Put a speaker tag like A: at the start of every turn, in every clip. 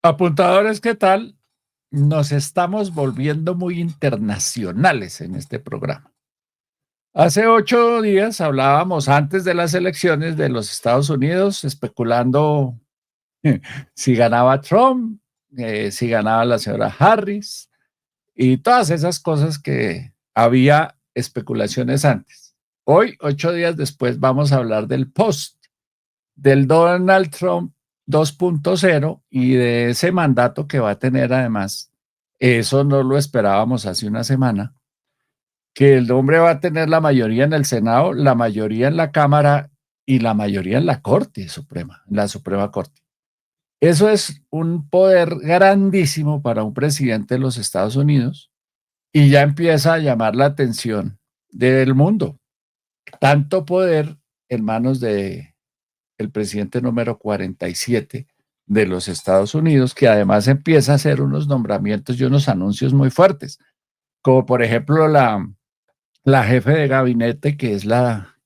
A: Apuntadores, ¿qué tal? Nos estamos volviendo muy internacionales en este programa. Hace 8 días hablábamos antes de las elecciones de los Estados Unidos, especulando si ganaba Trump, si ganaba la señora Harris y todas esas cosas que había especulaciones antes. Hoy, 8 días después, vamos a hablar del post, del Donald Trump 2.0 y de ese mandato que va a tener además. Eso no lo esperábamos hace una semana, que el hombre va a tener la mayoría en el Senado, la mayoría en la Cámara y la mayoría en la Corte Suprema, en la Suprema Corte. Eso es un poder grandísimo para un presidente de los Estados Unidos y ya empieza a llamar la atención del mundo. Tanto poder en manos de el presidente número 47 de los Estados Unidos, que además empieza a hacer unos nombramientos y unos anuncios muy fuertes, como por ejemplo la jefe de gabinete, que es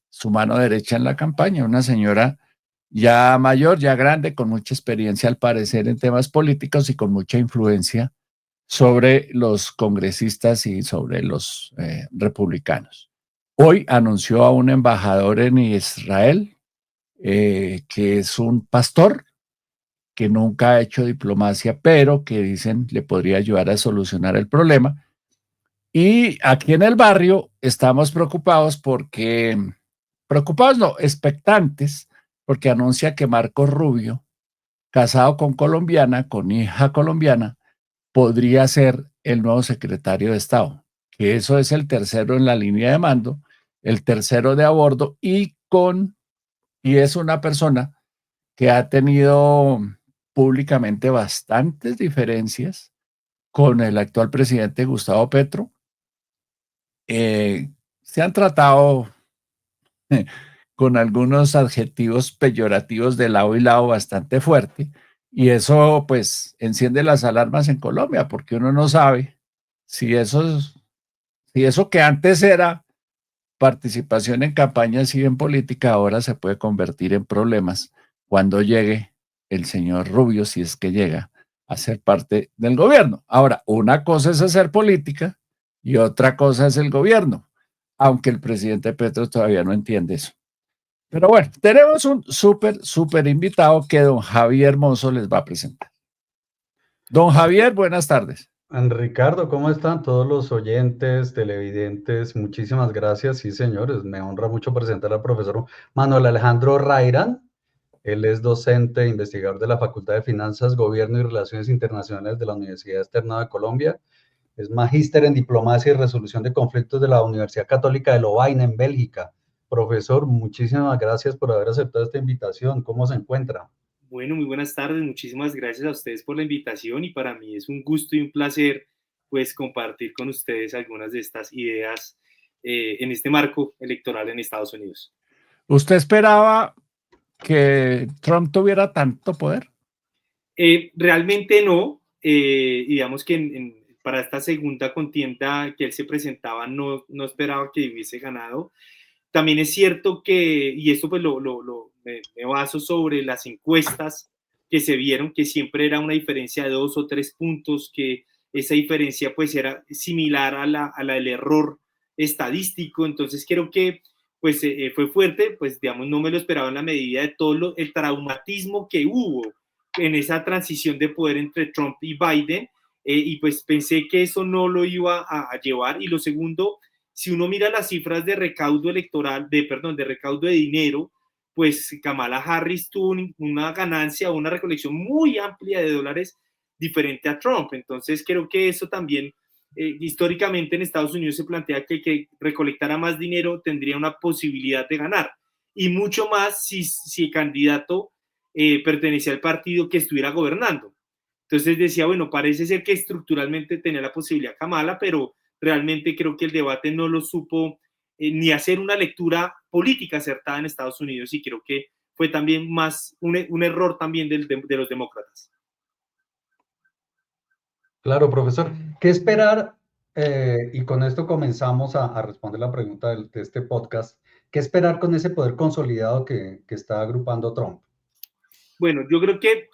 A: su mano derecha en la campaña, una señora ya mayor, ya grande, con mucha experiencia al parecer en temas políticos y con mucha influencia sobre los congresistas y sobre los republicanos. Hoy anunció a un embajador en Israel, que es un pastor que nunca ha hecho diplomacia, pero que dicen le podría ayudar a solucionar el problema. Y aquí en el barrio estamos preocupados no, expectantes, porque anuncia que Marco Rubio, casado con colombiana, con hija colombiana, podría ser el nuevo secretario de Estado, que eso es el tercero en la línea de mando, el tercero de a bordo y es una persona que ha tenido públicamente bastantes diferencias con el actual presidente Gustavo Petro. Se han tratado con algunos adjetivos peyorativos de lado y lado bastante fuerte, y eso pues enciende las alarmas en Colombia, porque uno no sabe si eso que antes era participación en campañas y en política ahora se puede convertir en problemas cuando llegue el señor Rubio, si es que llega a ser parte del gobierno. Ahora, una cosa es hacer política y otra cosa es el gobierno, aunque el presidente Petro todavía no entiende eso. Pero bueno, tenemos un súper invitado que don Javier Hermoso les va a presentar. Don Javier, buenas tardes.
B: Ricardo, ¿cómo están todos los oyentes, televidentes? Muchísimas gracias. Sí, señores, me honra mucho presentar al profesor Manuel Alejandro Rairán. Él es docente e investigador de la Facultad de Finanzas, Gobierno y Relaciones Internacionales de la Universidad Externada de Colombia. Es magíster en Diplomacia y Resolución de Conflictos de la Universidad Católica de Lovaina, en Bélgica. Profesor, muchísimas gracias por haber aceptado esta invitación. ¿Cómo se encuentra?
C: Bueno, muy buenas tardes, muchísimas gracias a ustedes por la invitación y para mí es un gusto y un placer pues compartir con ustedes algunas de estas ideas en este marco electoral en Estados Unidos.
A: ¿Usted esperaba que Trump tuviera tanto poder?
C: Realmente no, digamos que para esta segunda contienda que él se presentaba no esperaba que hubiese ganado. También es cierto que, y esto pues me baso sobre las encuestas que se vieron, que siempre era una diferencia de 2 o 3 puntos, que esa diferencia pues era similar a la del error estadístico. Entonces creo que pues fue fuerte, pues digamos no me lo esperaba en la medida de todo el traumatismo que hubo en esa transición de poder entre Trump y Biden, y pues pensé que eso no lo iba a llevar. Y lo segundo, si uno mira las cifras de recaudo electoral, de recaudo de dinero, pues Kamala Harris tuvo una ganancia, una recolección muy amplia de dólares diferente a Trump. Entonces creo que eso también, históricamente en Estados Unidos se plantea que recolectara más dinero tendría una posibilidad de ganar. Y mucho más si el candidato pertenecía al partido que estuviera gobernando. Entonces decía, bueno, parece ser que estructuralmente tenía la posibilidad Kamala, pero realmente creo que el debate no lo supo ni hacer una lectura política acertada en Estados Unidos, y creo que fue también más un error también de los demócratas.
B: Claro, profesor. ¿Qué esperar? Y con esto comenzamos a responder la pregunta de este podcast. ¿Qué esperar con ese poder consolidado que está agrupando Trump?
C: Bueno, yo creo que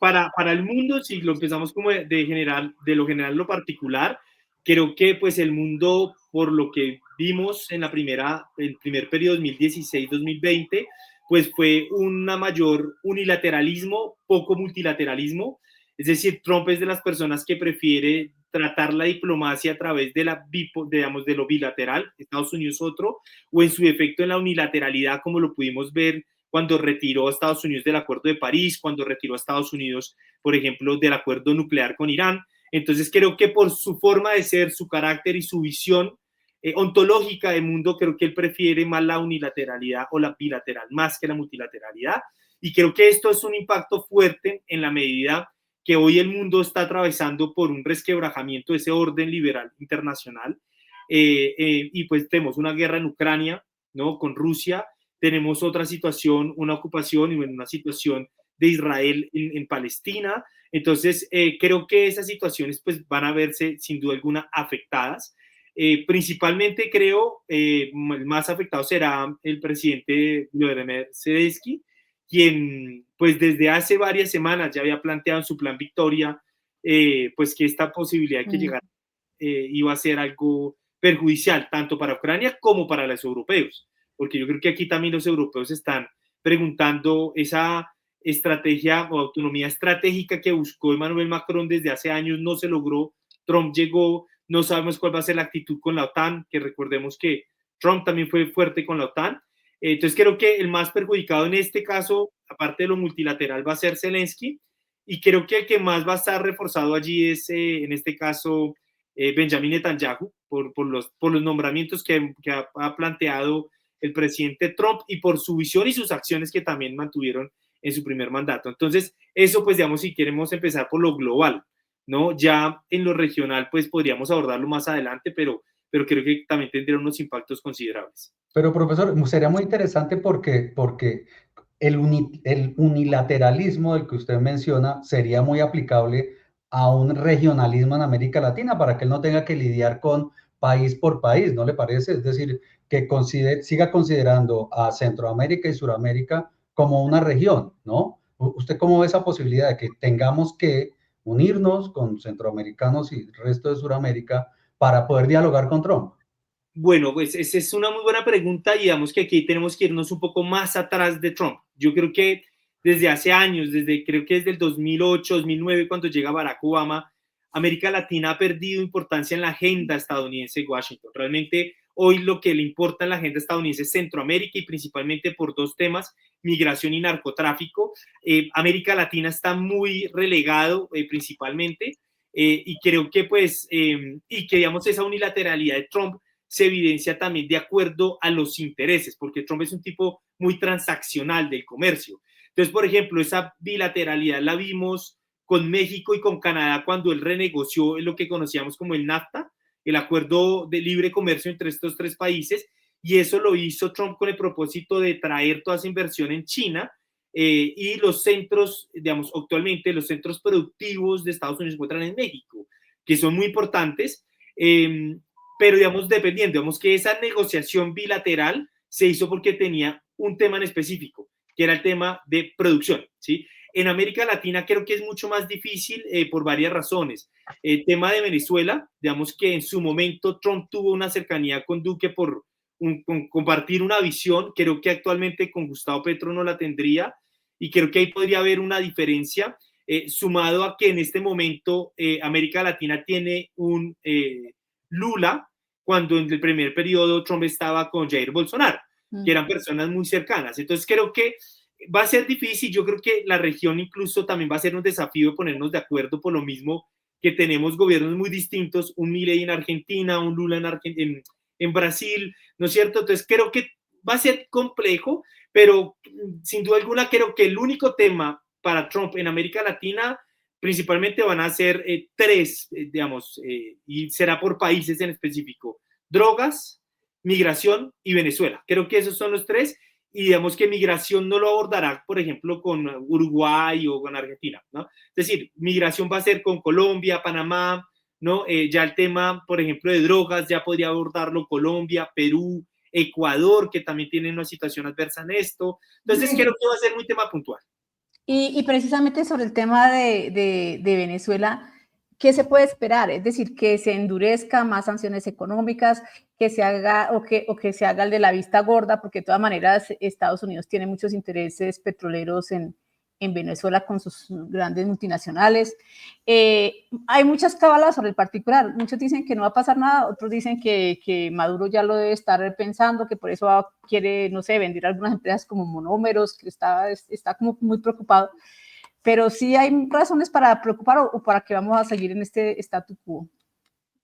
C: para el mundo, si lo empezamos como de lo general a lo particular, creo que pues el mundo, por lo que vimos en el primer periodo 2016-2020, pues fue una mayor unilateralismo, poco multilateralismo. Es decir, Trump es de las personas que prefiere tratar la diplomacia a través de digamos, de lo bilateral, Estados Unidos otro, o en su defecto en la unilateralidad, como lo pudimos ver cuando retiró a Estados Unidos del Acuerdo de París, cuando retiró a Estados Unidos, por ejemplo, del acuerdo nuclear con Irán. Entonces creo que por su forma de ser, su carácter y su visión ontológica del mundo, creo que él prefiere más la unilateralidad o la bilateral más que la multilateralidad. Y creo que esto es un impacto fuerte en la medida que hoy el mundo está atravesando por un resquebrajamiento de ese orden liberal internacional. Y pues tenemos una guerra en Ucrania, ¿no? Con Rusia, tenemos otra situación, una ocupación y una situación de Israel en Palestina. Entonces, creo que esas situaciones pues, van a verse sin duda alguna afectadas. Principalmente creo el más afectado será el presidente Volodymyr Zelensky, quien pues desde hace varias semanas ya había planteado en su plan Victoria pues que esta posibilidad de que llegara iba a ser algo perjudicial tanto para Ucrania como para los europeos, porque yo creo que aquí también los europeos están preguntando esa estrategia o autonomía estratégica que buscó Emmanuel Macron desde hace años, no se logró. Trump llegó, no sabemos cuál va a ser la actitud con la OTAN, que recordemos que Trump también fue fuerte con la OTAN. Entonces creo que el más perjudicado en este caso, aparte de lo multilateral, va a ser Zelensky, y creo que el que más va a estar reforzado allí es, en este caso, Benjamin Netanyahu, por los nombramientos que ha planteado el presidente Trump y por su visión y sus acciones que también mantuvieron en su primer mandato. Entonces, eso pues digamos, si queremos empezar por lo global, ¿no? Ya en lo regional pues podríamos abordarlo más adelante, pero creo que también tendría unos impactos considerables.
B: Pero profesor, sería muy interesante porque el unilateralismo del que usted menciona sería muy aplicable a un regionalismo en América Latina para que él no tenga que lidiar con país por país, ¿no le parece? Es decir, que siga considerando a Centroamérica y Suramérica como una región, ¿no? ¿Usted cómo ve esa posibilidad de que tengamos que unirnos con centroamericanos y el resto de Suramérica para poder dialogar con Trump?
C: Bueno, pues esa es una muy buena pregunta y digamos que aquí tenemos que irnos un poco más atrás de Trump. Yo creo que desde hace años, creo que desde el 2008, 2009, cuando llega Barack Obama, América Latina ha perdido importancia en la agenda estadounidense en Washington. Realmente hoy lo que le importa en la agenda estadounidense es Centroamérica, y principalmente por dos temas: migración y narcotráfico. América Latina está muy relegado principalmente, y creo que pues, y que digamos esa unilateralidad de Trump se evidencia también de acuerdo a los intereses, porque Trump es un tipo muy transaccional del comercio. Entonces, por ejemplo, esa bilateralidad la vimos con México y con Canadá cuando él renegoció lo que conocíamos como el NAFTA, el acuerdo de libre comercio entre estos tres países, y eso lo hizo Trump con el propósito de traer toda esa inversión en China, y los centros, digamos, actualmente los centros productivos de Estados Unidos se encuentran en México, que son muy importantes. Pero digamos, dependiendo, digamos que esa negociación bilateral se hizo porque tenía un tema en específico, que era el tema de producción, ¿sí? En América Latina creo que es mucho más difícil por varias razones. El tema de Venezuela, digamos que en su momento Trump tuvo una cercanía con Duque por compartir una visión, creo que actualmente con Gustavo Petro no la tendría, y creo que ahí podría haber una diferencia, sumado a que en este momento América Latina tiene un Lula, cuando en el primer periodo Trump estaba con Jair Bolsonaro, que eran personas muy cercanas. Entonces creo que va a ser difícil. Yo creo que la región incluso también va a ser un desafío de ponernos de acuerdo, por lo mismo que tenemos gobiernos muy distintos, un Milei en Argentina, un Lula en Brasil, ¿no es cierto? Entonces creo que va a ser complejo, pero sin duda alguna creo que el único tema para Trump en América Latina principalmente van a ser tres, digamos, y será por países en específico: drogas, migración y Venezuela. Creo que esos son los tres, y digamos que migración no lo abordará, por ejemplo, con Uruguay o con Argentina, ¿no? Es decir, migración va a ser con Colombia, Panamá, ¿no? Ya el tema, por ejemplo, de drogas ya podría abordarlo Colombia, Perú, Ecuador, que también tienen una situación adversa en esto. Entonces, creo que va a ser muy tema puntual.
D: Y precisamente sobre el tema de Venezuela, ¿qué se puede esperar? Es decir, que se endurezca más sanciones económicas, que se haga o que se haga el de la vista gorda, porque de todas maneras Estados Unidos tiene muchos intereses petroleros en Venezuela con sus grandes multinacionales. Hay muchas cábalas sobre el particular. Muchos dicen que no va a pasar nada, otros dicen que Maduro ya lo debe estar pensando, que por eso quiere, no sé, vender algunas empresas como Monómeros, que está como muy preocupado. Pero sí hay razones para preocupar o para que vamos a seguir en este statu quo.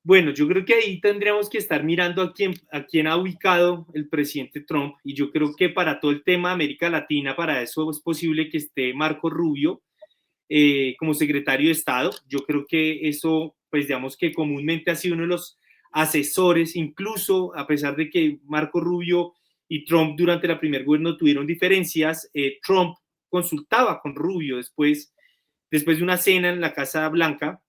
C: Bueno, yo creo que ahí tendríamos que estar mirando a quién ha ubicado el presidente Trump, y yo creo que para todo el tema de América Latina, para eso es posible que esté Marco Rubio como secretario de Estado. Yo creo que eso, pues digamos que comúnmente ha sido uno de los asesores, incluso a pesar de que Marco Rubio y Trump durante la primer gobierno tuvieron diferencias, Trump consultaba con Rubio después de una cena en la Casa Blanca,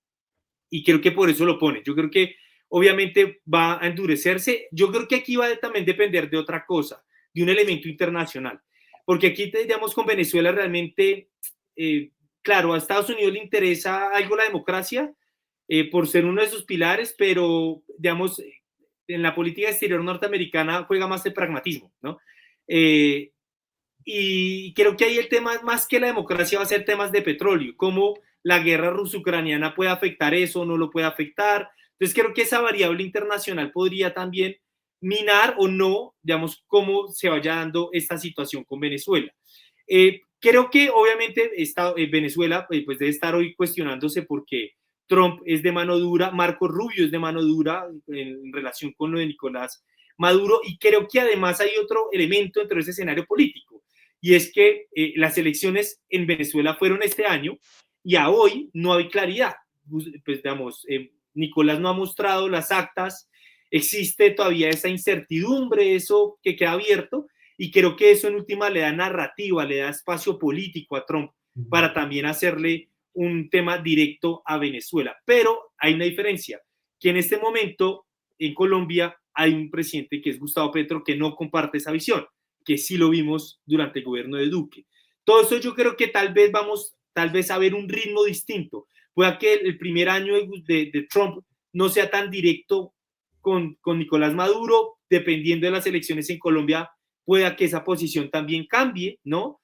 C: y creo que por eso lo pone. Yo creo que obviamente va a endurecerse. Yo creo que aquí va a también depender de otra cosa, de un elemento internacional, porque aquí, digamos, con Venezuela realmente, claro, a Estados Unidos le interesa algo la democracia por ser uno de sus pilares, pero digamos, en la política exterior norteamericana juega más el pragmatismo, ¿no? Y creo que ahí el tema, más que la democracia, va a ser temas de petróleo, cómo la guerra ruso-ucraniana puede afectar eso, no lo puede afectar. Entonces creo que esa variable internacional podría también minar o no, digamos, cómo se vaya dando esta situación con Venezuela. Creo que obviamente Venezuela pues debe estar hoy cuestionándose porque Trump es de mano dura, Marco Rubio es de mano dura en relación con lo de Nicolás Maduro, y creo que además hay otro elemento dentro de ese escenario político, y es que las elecciones en Venezuela fueron este año y a hoy no hay claridad. Pues digamos, Nicolás no ha mostrado las actas, existe todavía esa incertidumbre, eso que queda abierto, y creo que eso en última le da narrativa, le da espacio político a Trump para también hacerle un tema directo a Venezuela. Pero hay una diferencia, que en este momento en Colombia hay un presidente que es Gustavo Petro que no comparte esa visión, que sí lo vimos durante el gobierno de Duque. Todo eso yo creo que tal vez a ver un ritmo distinto. Pueda que el primer año de Trump no sea tan directo con Nicolás Maduro, dependiendo de las elecciones en Colombia, pueda que esa posición también cambie, ¿no?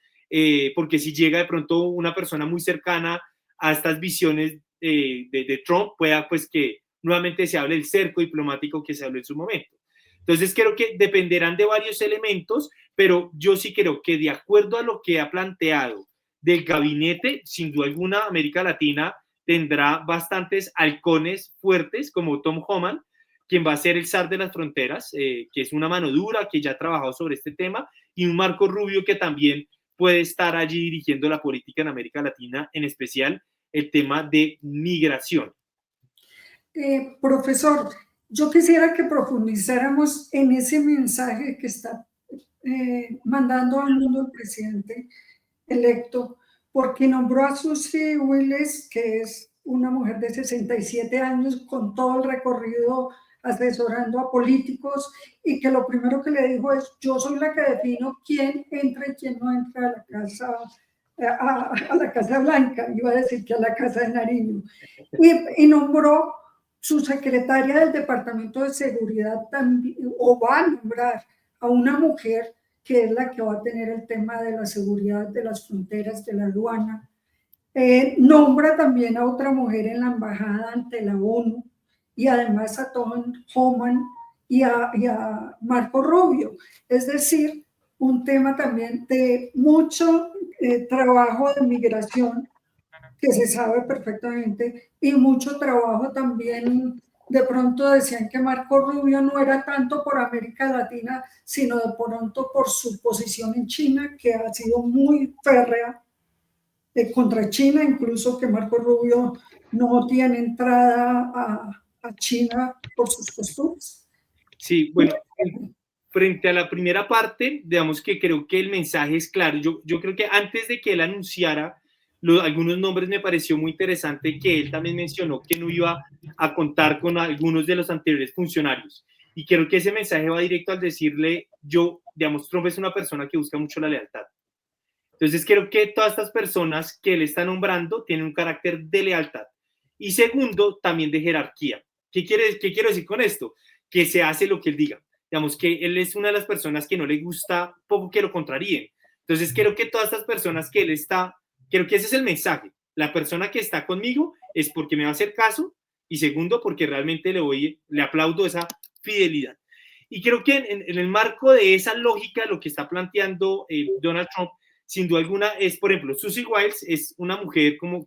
C: Porque si llega de pronto una persona muy cercana a estas visiones de Trump, pueda pues que nuevamente se hable del cerco diplomático que se habló en su momento. Entonces creo que dependerán de varios elementos, pero yo sí creo que de acuerdo a lo que ha planteado del gabinete, sin duda alguna, América Latina tendrá bastantes halcones fuertes como Tom Homan, quien va a ser el zar de las fronteras, que es una mano dura, que ya ha trabajado sobre este tema, y un Marco Rubio que también puede estar allí dirigiendo la política en América Latina, en especial el tema de migración.
E: Profesor, yo quisiera que profundizáramos en ese mensaje que está mandando al mundo el presidente electo, porque nombró a Susie Willis, que es una mujer de 67 años con todo el recorrido asesorando a políticos, y que lo primero que le dijo es: yo soy la que defino quién entra y quién no entra a la casa, a la Casa Blanca, iba a decir que a la Casa de Nariño, y nombró su secretaria del Departamento de Seguridad también, o va a nombrar a una mujer que es la que va a tener el tema de la seguridad de las fronteras, de la aduana. Nombra también a otra mujer en la embajada ante la ONU, y además a Tom Homan y a Marco Rubio. Es decir, un tema también de mucho trabajo de migración, que se sabe perfectamente, y mucho trabajo también de pronto decían que Marco Rubio no era tanto por América Latina, sino de pronto por su posición en China, que ha sido muy férrea contra China, incluso que Marco Rubio no tiene entrada a China por sus costumbres.
C: Sí, bueno, frente a la primera parte, digamos que creo que el mensaje es claro. Yo creo que antes de que él anunciara algunos nombres, me pareció muy interesante que él también mencionó que no iba a contar con algunos de los anteriores funcionarios. Y creo que ese mensaje va directo al decirle, digamos, Trump es una persona que busca mucho la lealtad. Entonces creo que todas estas personas que él está nombrando tienen un carácter de lealtad. Y segundo, también de jerarquía. ¿Qué quiero decir con esto? Que se hace lo que él diga. Digamos que él es una de las personas que no le gusta poco que lo contraríen. Entonces creo que todas estas personas que él está, creo que ese es el mensaje. La persona que está conmigo es porque me va a hacer caso y segundo, porque realmente le aplaudo esa fidelidad. Y creo que en el marco de esa lógica, lo que está planteando Donald Trump, sin duda alguna, es, por ejemplo, Susie Wiles es una mujer, como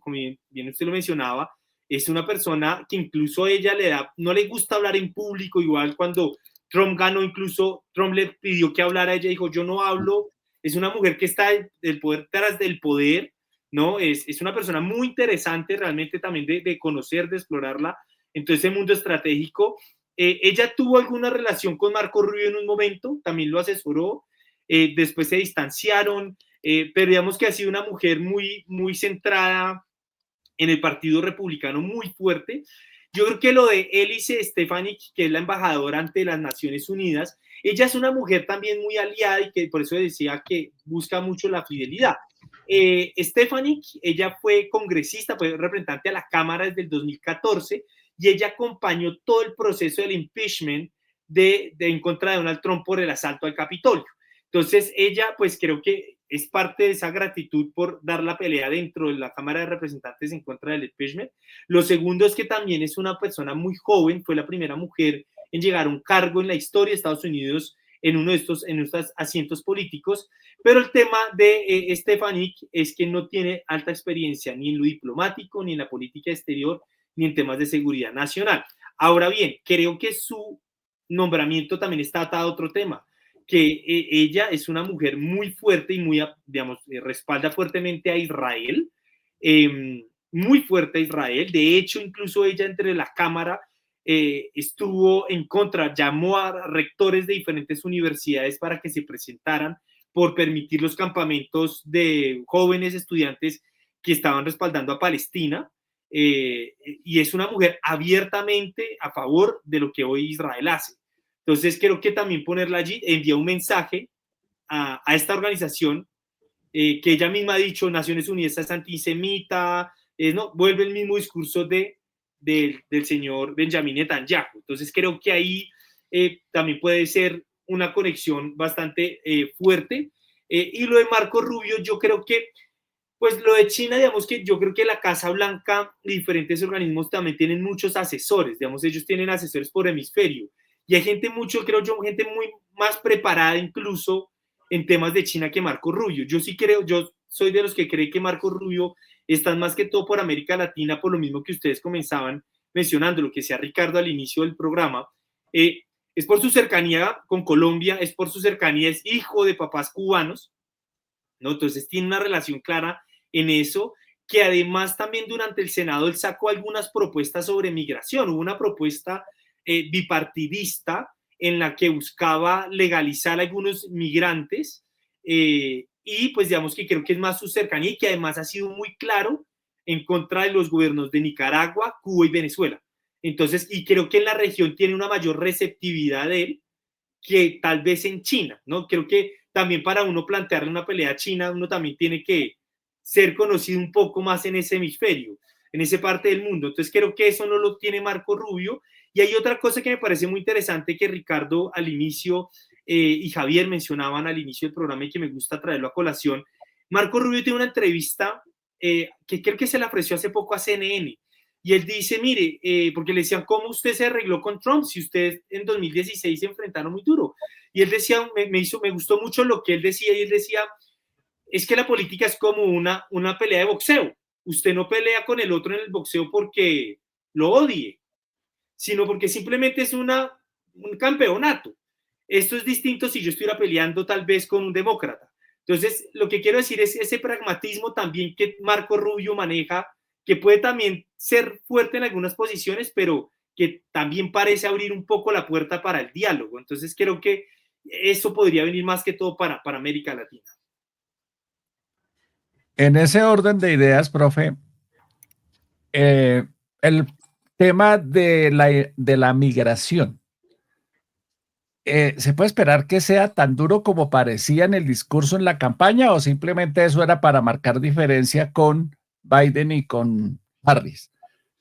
C: bien usted lo mencionaba, es una persona que incluso ella no le gusta hablar en público, igual cuando Trump ganó, incluso Trump le pidió que hablara, ella dijo, yo no hablo, es una mujer que está del poder tras del poder, ¿no? Es una persona muy interesante realmente también de conocer, de explorarla en todo ese mundo estratégico. Ella tuvo alguna relación con Marco Rubio en un momento, también lo asesoró, después se distanciaron, pero digamos que ha sido una mujer muy, muy centrada en el Partido Republicano, muy fuerte. Yo creo que lo de Elise Stefanik, que es la embajadora ante las Naciones Unidas, ella es una mujer también muy aliada y que por eso decía que busca mucho la fidelidad. Stefanik, ella fue congresista, fue representante a la Cámara desde el 2014 y ella acompañó todo el proceso del impeachment en contra de Donald Trump por el asalto al Capitolio. Entonces ella, pues creo que es parte de esa gratitud por dar la pelea dentro de la Cámara de Representantes en contra del impeachment. Lo segundo es que también es una persona muy joven, fue la primera mujer en llegar a un cargo en la historia de Estados Unidos en estos asientos políticos, pero el tema de Stefanik es que no tiene alta experiencia ni en lo diplomático, ni en la política exterior, ni en temas de seguridad nacional. Ahora bien, creo que su nombramiento también está atado a otro tema, que ella es una mujer muy fuerte y muy, digamos, respalda fuertemente a Israel, muy fuerte a Israel. De hecho, incluso ella entre la Cámara estuvo en contra, llamó a rectores de diferentes universidades para que se presentaran por permitir los campamentos de jóvenes estudiantes que estaban respaldando a Palestina. Y es una mujer abiertamente a favor de lo que hoy Israel hace. Entonces creo que también ponerla allí envía un mensaje a esta organización que ella misma ha dicho, Naciones Unidas es antisemita, ¿no? Vuelve el mismo discurso del señor Benjamin Netanyahu. Entonces creo que ahí también puede ser una conexión bastante fuerte. Y lo de Marco Rubio, yo creo que, pues lo de China, digamos que yo creo que la Casa Blanca y diferentes organismos también tienen muchos asesores, digamos, ellos tienen asesores por hemisferio. Y hay gente creo yo, gente muy más preparada incluso en temas de China que Marco Rubio. Yo soy de los que cree que Marco Rubio está más que todo por América Latina, por lo mismo que ustedes comenzaban mencionando, lo que decía Ricardo al inicio del programa. Es por su cercanía con Colombia, es por su cercanía, es hijo de papás cubanos, ¿no? Entonces tiene una relación clara en eso, que además también durante el Senado él sacó algunas propuestas sobre migración. Hubo una propuesta bipartidista en la que buscaba legalizar a algunos migrantes y pues digamos que creo que es más su cercanía y que además ha sido muy claro en contra de los gobiernos de Nicaragua, Cuba y Venezuela. Entonces, y creo que en la región tiene una mayor receptividad de él que tal vez en China, ¿no? Creo que también para uno plantearle una pelea a China, uno también tiene que ser conocido un poco más en ese hemisferio, en esa parte del mundo. Entonces creo que eso no lo tiene Marco Rubio. Y hay otra cosa que me parece muy interesante que Ricardo al inicio y Javier mencionaban al inicio del programa y que me gusta traerlo a colación. Marco Rubio tiene una entrevista que creo que se la ofreció hace poco a CNN. Y él dice, mire, porque le decían, ¿cómo usted se arregló con Trump si usted en 2016 se enfrentaron muy duro? Y él decía, me gustó mucho lo que él decía, y él decía, es que la política es como una pelea de boxeo. Usted no pelea con el otro en el boxeo porque lo odie, sino porque simplemente es un campeonato. Esto es distinto si yo estuviera peleando tal vez con un demócrata. Entonces, lo que quiero decir es ese pragmatismo también que Marco Rubio maneja, que puede también ser fuerte en algunas posiciones, pero que también parece abrir un poco la puerta para el diálogo. Entonces, creo que eso podría venir más que todo para América Latina.
A: En ese orden de ideas, profe, el tema de la migración, ¿se puede esperar que sea tan duro como parecía en el discurso en la campaña o simplemente eso era para marcar diferencia con Biden y con Harris?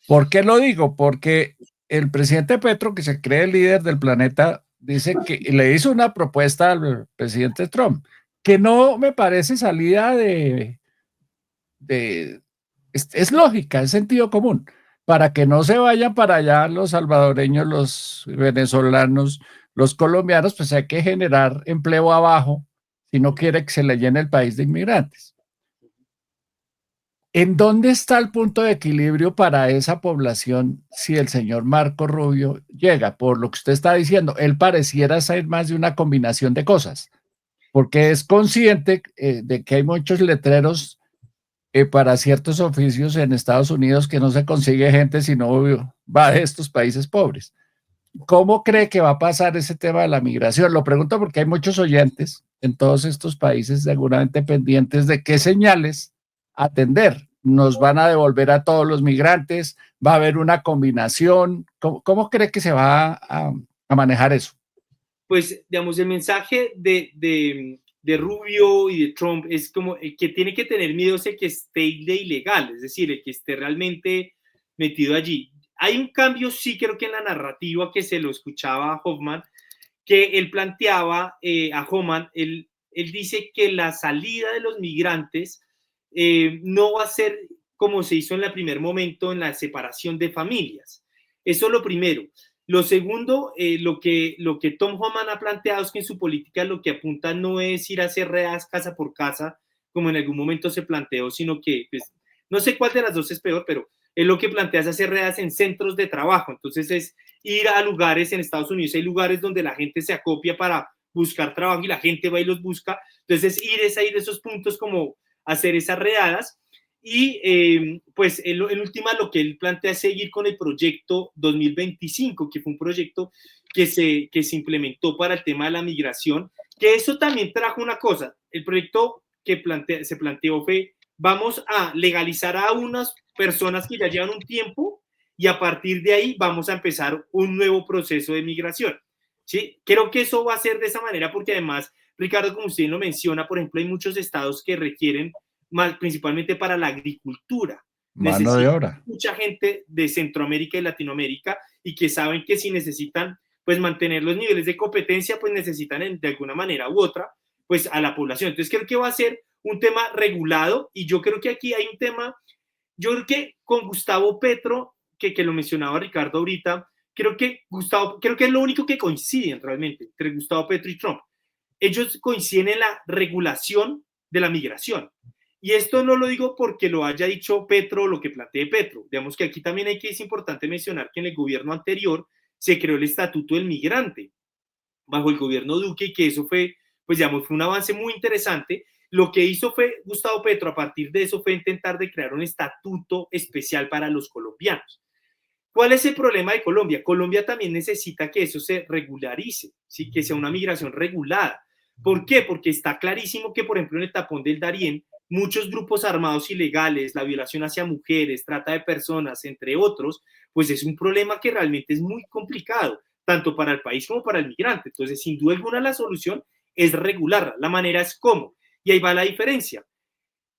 A: ¿Por qué lo digo? Porque el presidente Petro, que se cree el líder del planeta, dice que le hizo una propuesta al presidente Trump, que no me parece salida es lógica, es sentido común, para que no se vayan para allá los salvadoreños, los venezolanos, los colombianos, pues hay que generar empleo abajo si no quiere que se le llene el país de inmigrantes. ¿En dónde está el punto de equilibrio para esa población si el señor Marco Rubio llega? Por lo que usted está diciendo, él pareciera ser más de una combinación de cosas, porque es consciente de que hay muchos letreros para ciertos oficios en Estados Unidos que no se consigue gente si no va de estos países pobres. ¿Cómo cree que va a pasar ese tema de la migración? Lo pregunto porque hay muchos oyentes en todos estos países seguramente pendientes de qué señales atender. ¿Nos van a devolver a todos los migrantes? ¿Va a haber una combinación? ¿Cómo cree que se va a manejar eso?
C: Pues, digamos, el mensaje de Rubio y de Trump es como que tiene que tener miedo ese que esté de ilegal, es decir, el que esté realmente metido allí. Hay un cambio, sí, creo que en la narrativa que se lo escuchaba a Hoffman, que él planteaba a Hoffman, él dice que la salida de los migrantes no va a ser como se hizo en el primer momento en la separación de familias. Eso es lo primero. Lo segundo, lo que Tom Homan ha planteado es que en su política lo que apunta no es ir a hacer redadas casa por casa, como en algún momento se planteó, sino que, pues, no sé cuál de las dos es peor, pero él lo que plantea es hacer redadas en centros de trabajo. Entonces es ir a lugares en Estados Unidos, hay lugares donde la gente se acopia para buscar trabajo y la gente va y los busca. Entonces ir a esos puntos como hacer esas redadas. Y pues en última lo que él plantea es seguir con el proyecto 2025, que fue un proyecto que se implementó para el tema de la migración, que eso también trajo una cosa. El proyecto que se planteó fue, vamos a legalizar a unas personas que ya llevan un tiempo y a partir de ahí vamos a empezar un nuevo proceso de migración. ¿Sí? Creo que eso va a ser de esa manera porque además, Ricardo, como usted lo menciona, por ejemplo, hay muchos estados que requieren principalmente para la agricultura.
A: Mano de obra.
C: Mucha gente de Centroamérica y Latinoamérica y que saben que si necesitan pues mantener los niveles de competencia, pues necesitan de alguna manera u otra pues a la población. Entonces creo que va a ser un tema regulado y yo creo que aquí hay un tema, yo creo que con Gustavo Petro, que lo mencionaba Ricardo ahorita, creo que es lo único que coinciden realmente entre Gustavo Petro y Trump. Ellos coinciden en la regulación de la migración. Y esto no lo digo porque lo haya dicho Petro o lo que plantee Petro. Digamos que aquí también es importante mencionar que en el gobierno anterior se creó el Estatuto del Migrante bajo el gobierno Duque y que eso fue, pues digamos, fue un avance muy interesante. Lo que hizo fue Gustavo Petro a partir de eso fue intentar de crear un estatuto especial para los colombianos. ¿Cuál es el problema de Colombia? Colombia también necesita que eso se regularice, ¿sí? Que sea una migración regulada. ¿Por qué? Porque está clarísimo que, por ejemplo, en el tapón del Darién, muchos grupos armados ilegales, la violación hacia mujeres, trata de personas, entre otros, pues es un problema que realmente es muy complicado, tanto para el país como para el migrante. Entonces, sin duda alguna, la solución es regularla. La manera es cómo. Y ahí va la diferencia.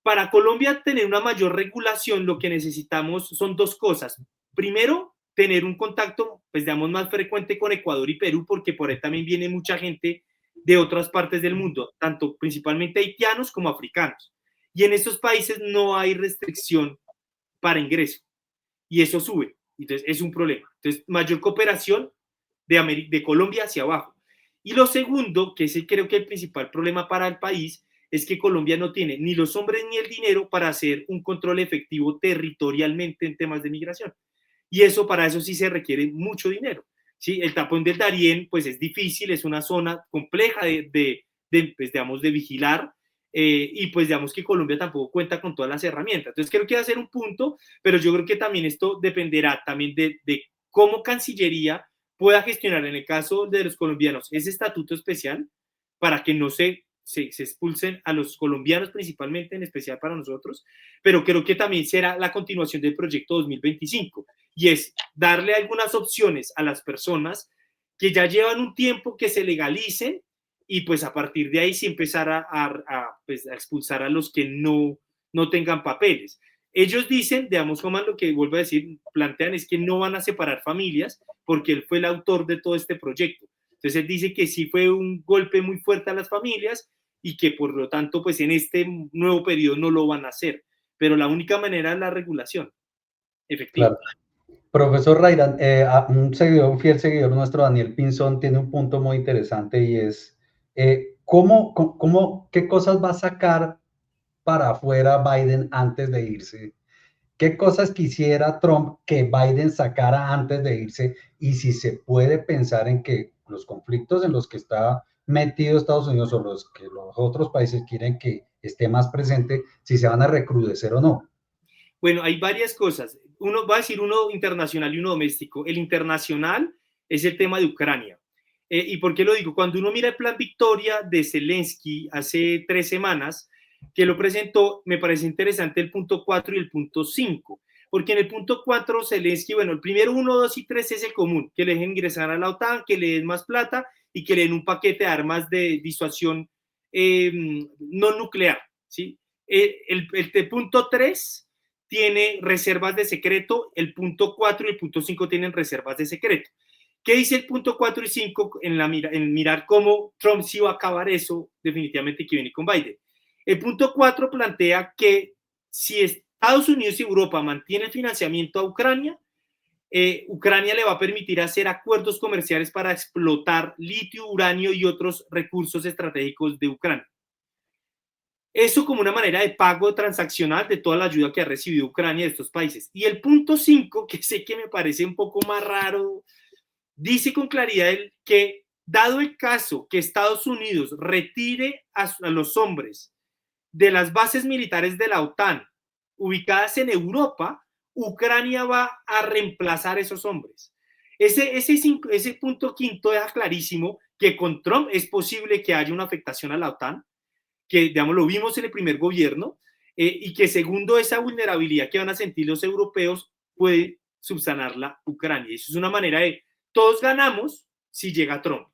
C: Para Colombia tener una mayor regulación, lo que necesitamos son dos cosas. Primero, tener un contacto, pues digamos, más frecuente con Ecuador y Perú, porque por ahí también viene mucha gente de otras partes del mundo, tanto principalmente haitianos como africanos. Y en estos países no hay restricción para ingreso. Y eso sube. Entonces, es un problema. Entonces, mayor cooperación de Colombia hacia abajo. Y lo segundo, que es creo que el principal problema para el país, es que Colombia no tiene ni los hombres ni el dinero para hacer un control efectivo territorialmente en temas de migración. y eso para eso sí se requiere mucho dinero. ¿Sí? El tapón del Darién pues es difícil, es una zona compleja pues, digamos, de vigilar, y pues digamos que Colombia tampoco cuenta con todas las herramientas. Entonces creo que va a ser un punto, pero yo creo que también esto dependerá también de cómo Cancillería pueda gestionar en el caso de los colombianos ese estatuto especial para que no se expulsen a los colombianos principalmente, en especial para nosotros, pero creo que también será la continuación del proyecto 2025, y es darle algunas opciones a las personas que ya llevan un tiempo que se legalicen, y pues a partir de ahí sí empezar pues, a expulsar a los que no tengan papeles. Ellos dicen, digamos, Juan, lo que vuelvo a decir, plantean es que no van a separar familias porque él fue el autor de todo este proyecto. Entonces él dice que sí fue un golpe muy fuerte a las familias y que por lo tanto pues en este nuevo periodo no lo van a hacer, pero la única manera es la regulación efectiva.
B: Claro. Profesor Rairan, un fiel seguidor nuestro, Daniel Pinzón, tiene un punto muy interesante, y es ¿qué cosas va a sacar para afuera Biden antes de irse? ¿Qué cosas quisiera Trump que Biden sacara antes de irse? Y si se puede pensar en que los conflictos en los que está metido Estados Unidos, o los que los otros países quieren que esté más presente, si se van a recrudecer o no.
C: Bueno, hay varias cosas. Uno va a decir uno internacional y uno doméstico. El internacional es el tema de Ucrania. ¿Y por qué lo digo? Cuando uno mira el plan Victoria de Zelensky hace 3 semanas, que lo presentó, me parece interesante el punto 4 y el punto 5, porque en el punto 4 Zelensky, bueno, el primero 1, 2 y 3 es el común, que le dejen ingresar a la OTAN, que le den más plata y que le den un paquete de armas de disuasión no nuclear, ¿sí? El punto 3 tiene reservas de secreto, el punto 4 y el punto 5 tienen reservas de secreto. ¿Qué dice el punto 4 y 5 en mirar cómo Trump sí va a acabar eso? Definitivamente que viene con Biden. El punto 4 plantea que si Estados Unidos y Europa mantienen financiamiento a Ucrania, Ucrania le va a permitir hacer acuerdos comerciales para explotar litio, uranio y otros recursos estratégicos de Ucrania. Eso como una manera de pago transaccional de toda la ayuda que ha recibido Ucrania de estos países. Y el punto 5, que sé que me parece un poco más raro, dice con claridad que dado el caso que Estados Unidos retire a los hombres de las bases militares de la OTAN ubicadas en Europa, Ucrania va a reemplazar esos hombres. Ese punto 5 deja clarísimo que con Trump es posible que haya una afectación a la OTAN, que digamos lo vimos en el primer gobierno, y que segundo esa vulnerabilidad que van a sentir los europeos puede subsanarla Ucrania. Eso es una manera de todos ganamos si llega Trump.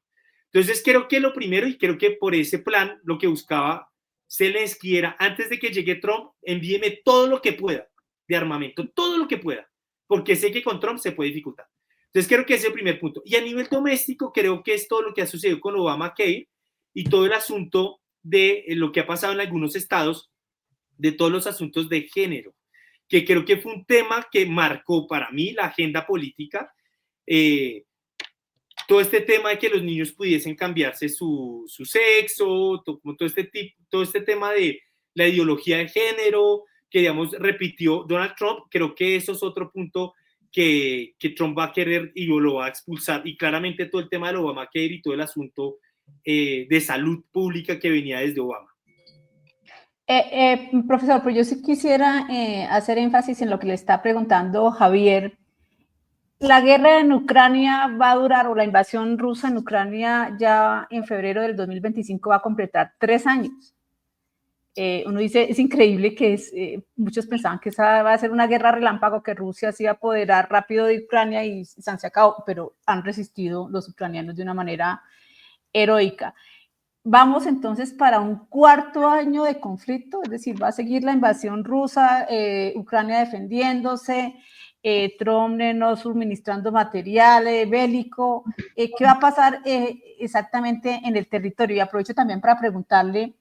C: Entonces creo que lo primero, y creo que por ese plan lo que buscaba Zelensky era, antes de que llegue Trump, envíeme todo lo que pueda de armamento, todo lo que pueda, porque sé que con Trump se puede dificultar. Entonces creo que ese es el primer punto. Y a nivel doméstico creo que es todo lo que ha sucedido con Obamacare y todo el asunto de lo que ha pasado en algunos estados, de todos los asuntos de género, que creo que fue un tema que marcó para mí la agenda política, todo este tema de que los niños pudiesen cambiarse su sexo, todo este tema de la ideología de género, que digamos repitió Donald Trump. Creo que eso es otro punto que Trump va a querer y lo va a expulsar, y claramente todo el tema del Obamacare y todo el asunto de salud pública que venía desde Obama.
D: Profesor, pero yo sí quisiera hacer énfasis en lo que le está preguntando Javier. La guerra en Ucrania va a durar, o la invasión rusa en Ucrania ya en febrero del 2025 va a completar 3 años. Uno dice, es increíble que muchos pensaban que esa va a ser una guerra relámpago, que Rusia se iba a apoderar rápido de Ucrania y se han sacado, pero han resistido los ucranianos de una manera heroica. Vamos entonces para un 4º año de conflicto, es decir, va a seguir la invasión rusa, Ucrania defendiéndose, Trump no suministrando material bélico. ¿Qué va a pasar exactamente en el territorio? Y aprovecho también para preguntarle,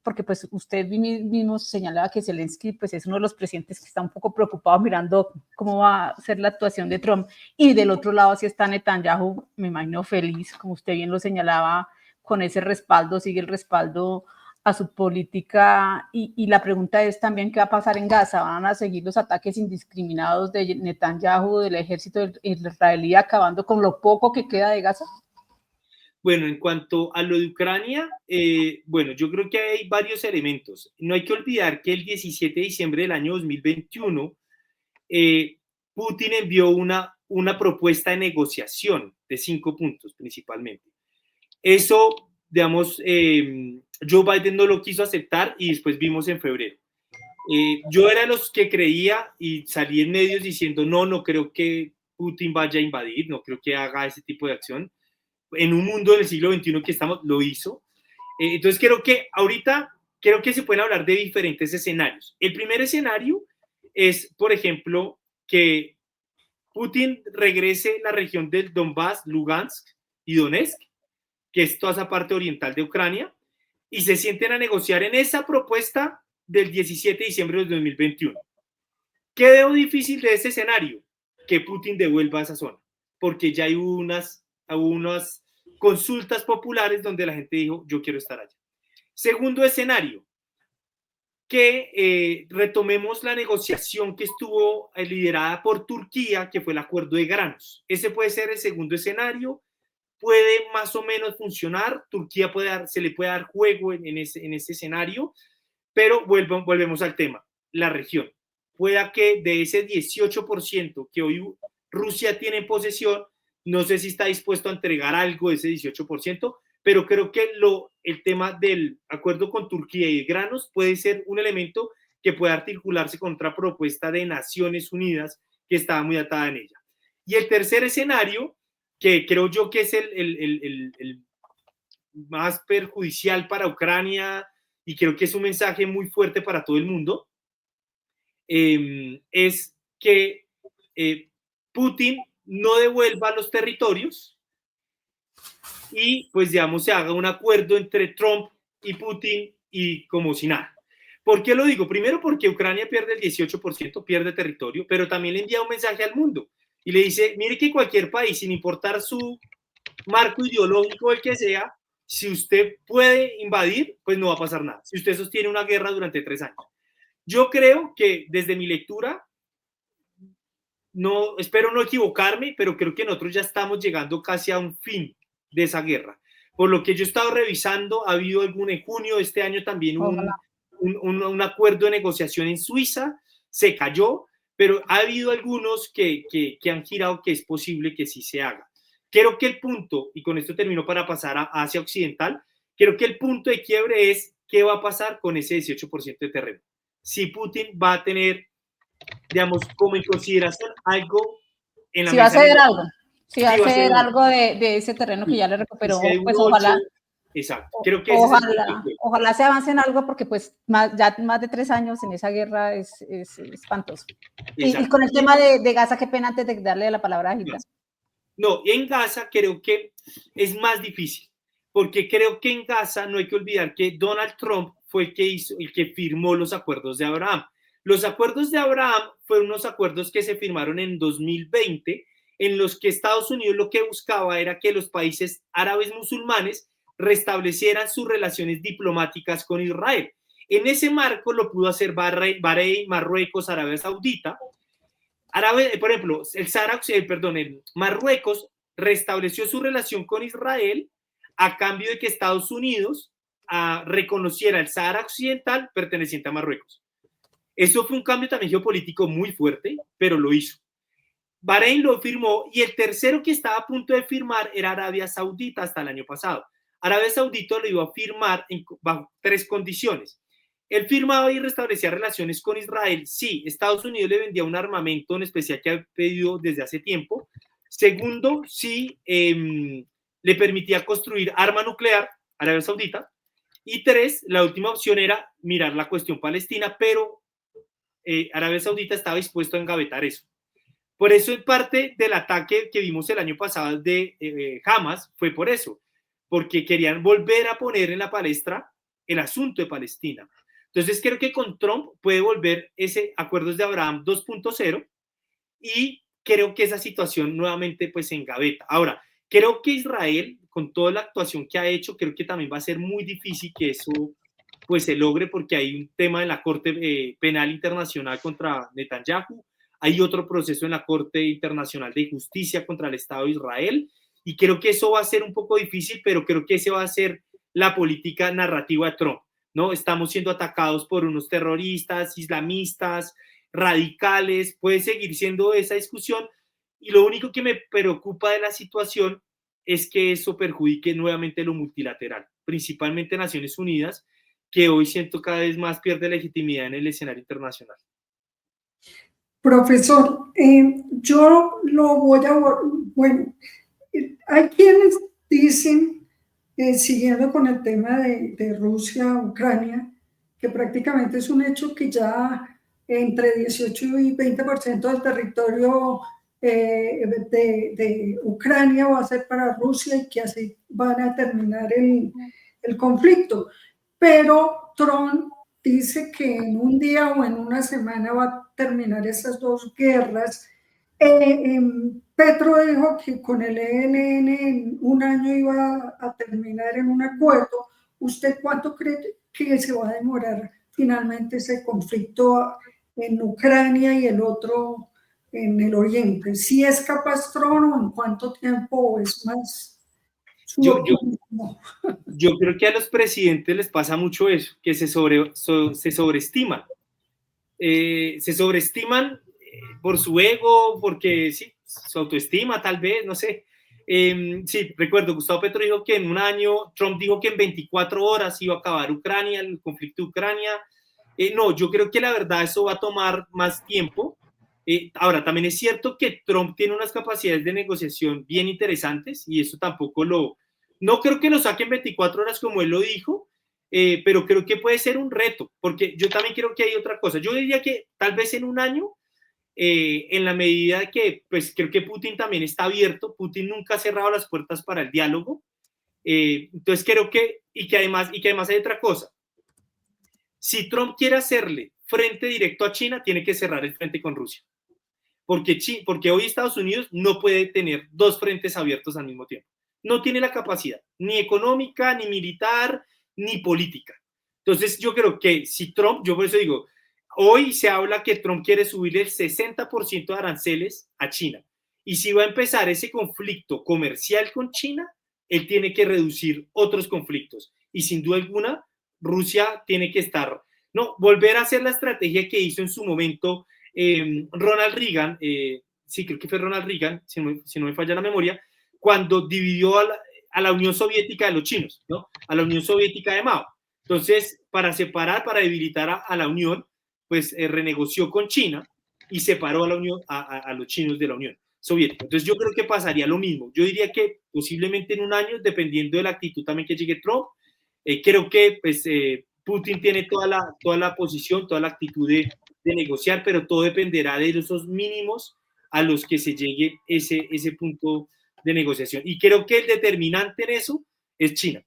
D: porque pues usted mismo señalaba que Zelensky pues es uno de los presidentes que está un poco preocupado mirando cómo va a ser la actuación de Trump, y del otro lado sí está Netanyahu, me imagino feliz, como usted bien lo señalaba, con ese respaldo, sigue el respaldo a su política, y la pregunta es también qué va a pasar en Gaza. ¿Van a seguir los ataques indiscriminados de Netanyahu, del ejército israelí, acabando con lo poco que queda de Gaza?
C: Bueno, en cuanto a lo de Ucrania, bueno, yo creo que hay varios elementos. No hay que olvidar que el 17 de diciembre del año 2021, Putin envió una propuesta de negociación de 5 puntos principalmente. Eso, digamos, Joe Biden no lo quiso aceptar y después vimos en febrero. Yo era de los que creía y salí en medios diciendo no creo que Putin vaya a invadir, no creo que haga ese tipo de acción. En un mundo del siglo XXI que estamos, lo hizo. Entonces creo que ahorita, creo que se pueden hablar de diferentes escenarios. El primer escenario es, por ejemplo, que Putin regrese a la región del Donbass, Lugansk y Donetsk, que es toda esa parte oriental de Ucrania, y se sienten a negociar en esa propuesta del 17 de diciembre de 2021. ¿Qué veo difícil de ese escenario? Que Putin devuelva esa zona, porque ya hay unas consultas populares donde la gente dijo, yo quiero estar allá. Segundo escenario, que retomemos la negociación que estuvo liderada por Turquía, que fue el acuerdo de granos. Ese puede ser el segundo escenario, puede más o menos funcionar, Turquía se le puede dar juego en ese escenario, pero volvemos al tema, la región. Pueda que de ese 18% que hoy Rusia tiene en posesión, no sé si está dispuesto a entregar algo de ese 18%, pero creo que el tema del acuerdo con Turquía y de granos puede ser un elemento que pueda articularse con otra propuesta de Naciones Unidas que estaba muy atada en ella. Y el tercer escenario, que creo yo que es el más perjudicial para Ucrania y creo que es un mensaje muy fuerte para todo el mundo, es que Putin no devuelva los territorios y pues digamos se haga un acuerdo entre Trump y Putin y como si nada. ¿Por qué lo digo? Primero porque Ucrania pierde el 18%, pierde territorio, pero también le envía un mensaje al mundo y le dice, mire que cualquier país, sin importar su marco ideológico, el que sea, si usted puede invadir, pues no va a pasar nada. Si usted sostiene una guerra durante 3 años. Yo creo que desde mi lectura, no, espero no equivocarme, pero creo que nosotros ya estamos llegando casi a un fin de esa guerra. Por lo que yo he estado revisando, ha habido en junio de este año también un acuerdo de negociación en Suiza, se cayó, pero ha habido algunos que han girado que es posible que sí se haga. Creo que el punto, y con esto termino para pasar a Asia Occidental, creo que el punto de quiebre es qué va a pasar con ese 18% de terreno. Si Putin va a tener, digamos, como en consideración algo en la
D: si va a ceder algo. Si va a ceder algo
C: de
D: de ese terreno que ya le recuperó,
C: si
D: pues ojalá.
C: Exacto. Creo que
D: ojalá se avance en algo porque pues ya más de 3 años en esa guerra es espantoso. Y con el tema de Gaza, qué pena antes de darle la palabra a Gilda.
C: No, en Gaza creo que es más difícil, porque creo que en Gaza no hay que olvidar que Donald Trump fue el que firmó los acuerdos de Abraham. Los acuerdos de Abraham fueron unos acuerdos que se firmaron en 2020, en los que Estados Unidos lo que buscaba era que los países árabes musulmanes restablecieran sus relaciones diplomáticas con Israel. En ese marco lo pudo hacer Bahrein, Marruecos, Arabia Saudita. Por ejemplo, Marruecos restableció su relación con Israel a cambio de que Estados Unidos reconociera el Sahara Occidental perteneciente a Marruecos. Eso fue un cambio también geopolítico muy fuerte, pero lo hizo. Bahrein lo firmó y el tercero que estaba a punto de firmar era Arabia Saudita hasta el año pasado. Arabia Saudita lo iba a firmar bajo 3 condiciones. Él firmaba y restablecía relaciones con Israel. Sí, Estados Unidos le vendía un armamento en especial que ha pedido desde hace tiempo. Segundo, sí, le permitía construir arma nuclear a Arabia Saudita. Y 3, la última opción era mirar la cuestión palestina, pero Arabia Saudita estaba dispuesto a engavetar eso. Por eso, en parte del ataque que vimos el año pasado de Hamas fue por eso, porque querían volver a poner en la palestra el asunto de Palestina. Entonces, creo que con Trump puede volver ese Acuerdos de Abraham 2.0 y creo que esa situación nuevamente pues se engaveta. Ahora, creo que Israel, con toda la actuación que ha hecho, creo que también va a ser muy difícil que eso pues se logre, porque hay un tema en la Corte Penal Internacional contra Netanyahu, hay otro proceso en la Corte Internacional de Justicia contra el Estado de Israel, y creo que eso va a ser un poco difícil, pero creo que esa va a ser la política narrativa de Trump, ¿no? Estamos siendo atacados por unos terroristas, islamistas, radicales, puede seguir siendo esa discusión, y lo único que me preocupa de la situación es que eso perjudique nuevamente lo multilateral, principalmente Naciones Unidas, que hoy siento cada vez más pierde legitimidad en el escenario internacional.
E: Profesor, yo lo voy a... Bueno, hay quienes dicen, siguiendo con el tema de Rusia, Ucrania, que prácticamente es un hecho que ya entre 18 y 20% del territorio de Ucrania va a ser para Rusia y que así van a terminar el conflicto. Pero Trump dice que en un día o en una semana va a terminar esas dos guerras. Petro dijo que con el ELN en un año iba a terminar en un acuerdo. ¿Usted cuánto cree que se va a demorar finalmente ese conflicto en Ucrania y el otro en el Oriente? ¿Si es capaz Trump o en cuánto tiempo es más?
C: Yo creo que a los presidentes les pasa mucho eso, que se sobreestiman. Se sobreestiman por su ego, porque sí, su autoestima tal vez, no sé. Sí, recuerdo, Gustavo Petro dijo que en un año, Trump dijo que en 24 horas iba a acabar Ucrania, el conflicto de Ucrania. No, yo creo que la verdad eso va a tomar más tiempo. Ahora, también es cierto que Trump tiene unas capacidades de negociación bien interesantes y eso tampoco no creo que lo saquen en 24 horas como él lo dijo, pero creo que puede ser un reto, porque yo también creo que hay otra cosa. Yo diría que tal vez en un año, en la medida que, pues creo que Putin también está abierto, Putin nunca ha cerrado las puertas para el diálogo, entonces creo que, y que además hay otra cosa. Si Trump quiere hacerle frente directo a China, tiene que cerrar el frente con Rusia. Porque hoy Estados Unidos no puede tener dos frentes abiertos al mismo tiempo. No tiene la capacidad, ni económica, ni militar, ni política. Entonces yo creo que si Trump, yo por eso digo, hoy se habla que Trump quiere subir el 60% de aranceles a China. Y si va a empezar ese conflicto comercial con China, él tiene que reducir otros conflictos. Y sin duda alguna, Rusia tiene que volver a hacer la estrategia que hizo en su momento Ronald Reagan, sí, creo que fue Ronald Reagan, si no me falla la memoria, cuando dividió a la Unión Soviética de los chinos, ¿no? A la Unión Soviética de Mao. Entonces, para debilitar a la Unión, pues renegoció con China y separó a los chinos de la Unión Soviética. Entonces, yo creo que pasaría lo mismo. Yo diría que posiblemente en un año, dependiendo de la actitud también que llegue Trump, creo que pues, Putin tiene toda la posición, toda la actitud de negociar, pero todo dependerá de esos mínimos a los que se llegue ese punto de negociación. Y creo que el determinante en eso es China.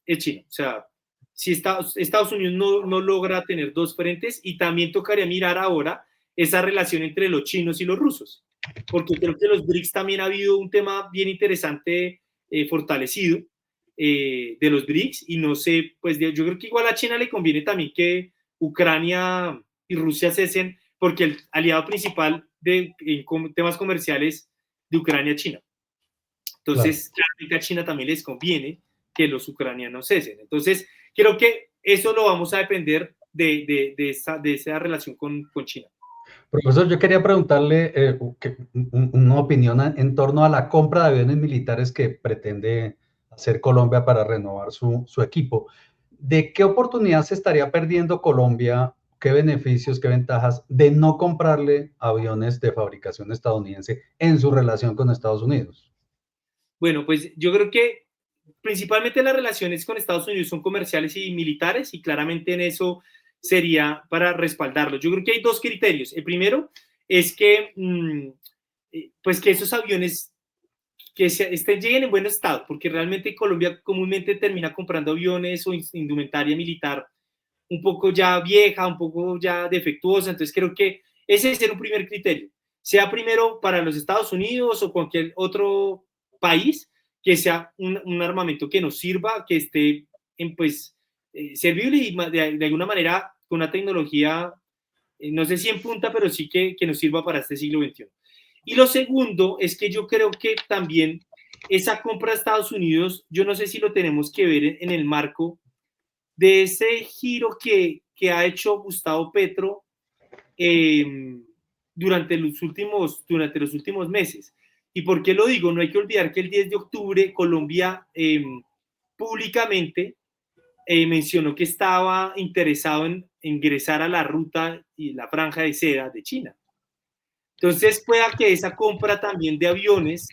C: Es China. O sea, si Estados Unidos no logra tener dos frentes, y también tocaría mirar ahora esa relación entre los chinos y los rusos, porque creo que los BRICS también ha habido un tema bien interesante fortalecido de los BRICS, y no sé, pues yo creo que igual a China le conviene también que Ucrania y Rusia cesen, porque el aliado principal en temas comerciales de Ucrania es China. Entonces, claramente a China también les conviene que los ucranianos cesen. Entonces, creo que eso lo vamos a depender de esa relación con China.
B: Profesor, yo quería preguntarle una opinión en torno a la compra de aviones militares que pretende hacer Colombia para renovar su equipo. ¿De qué oportunidad se estaría perdiendo Colombia? ¿Qué beneficios, qué ventajas de no comprarle aviones de fabricación estadounidense en su relación con Estados Unidos?
C: Bueno, pues yo creo que principalmente las relaciones con Estados Unidos son comerciales y militares, y claramente en eso sería para respaldarlo. Yo creo que hay dos criterios. El primero es que, pues que esos aviones lleguen en buen estado, porque realmente Colombia comúnmente termina comprando aviones o indumentaria militar un poco ya vieja, un poco ya defectuosa. Entonces creo que ese es un primer criterio, sea primero para los Estados Unidos o cualquier otro país, que sea un armamento que nos sirva, que esté servible y de alguna manera con una tecnología, no sé si en punta, pero sí que nos sirva para este siglo XXI. Y lo segundo es que yo creo que también esa compra de Estados Unidos, yo no sé si lo tenemos que ver en el marco de ese giro que ha hecho Gustavo Petro durante los últimos meses. ¿Y por qué lo digo? No hay que olvidar que el 10 de octubre Colombia públicamente mencionó que estaba interesado en ingresar a la ruta y la franja de seda de China. Entonces, pueda que esa compra también de aviones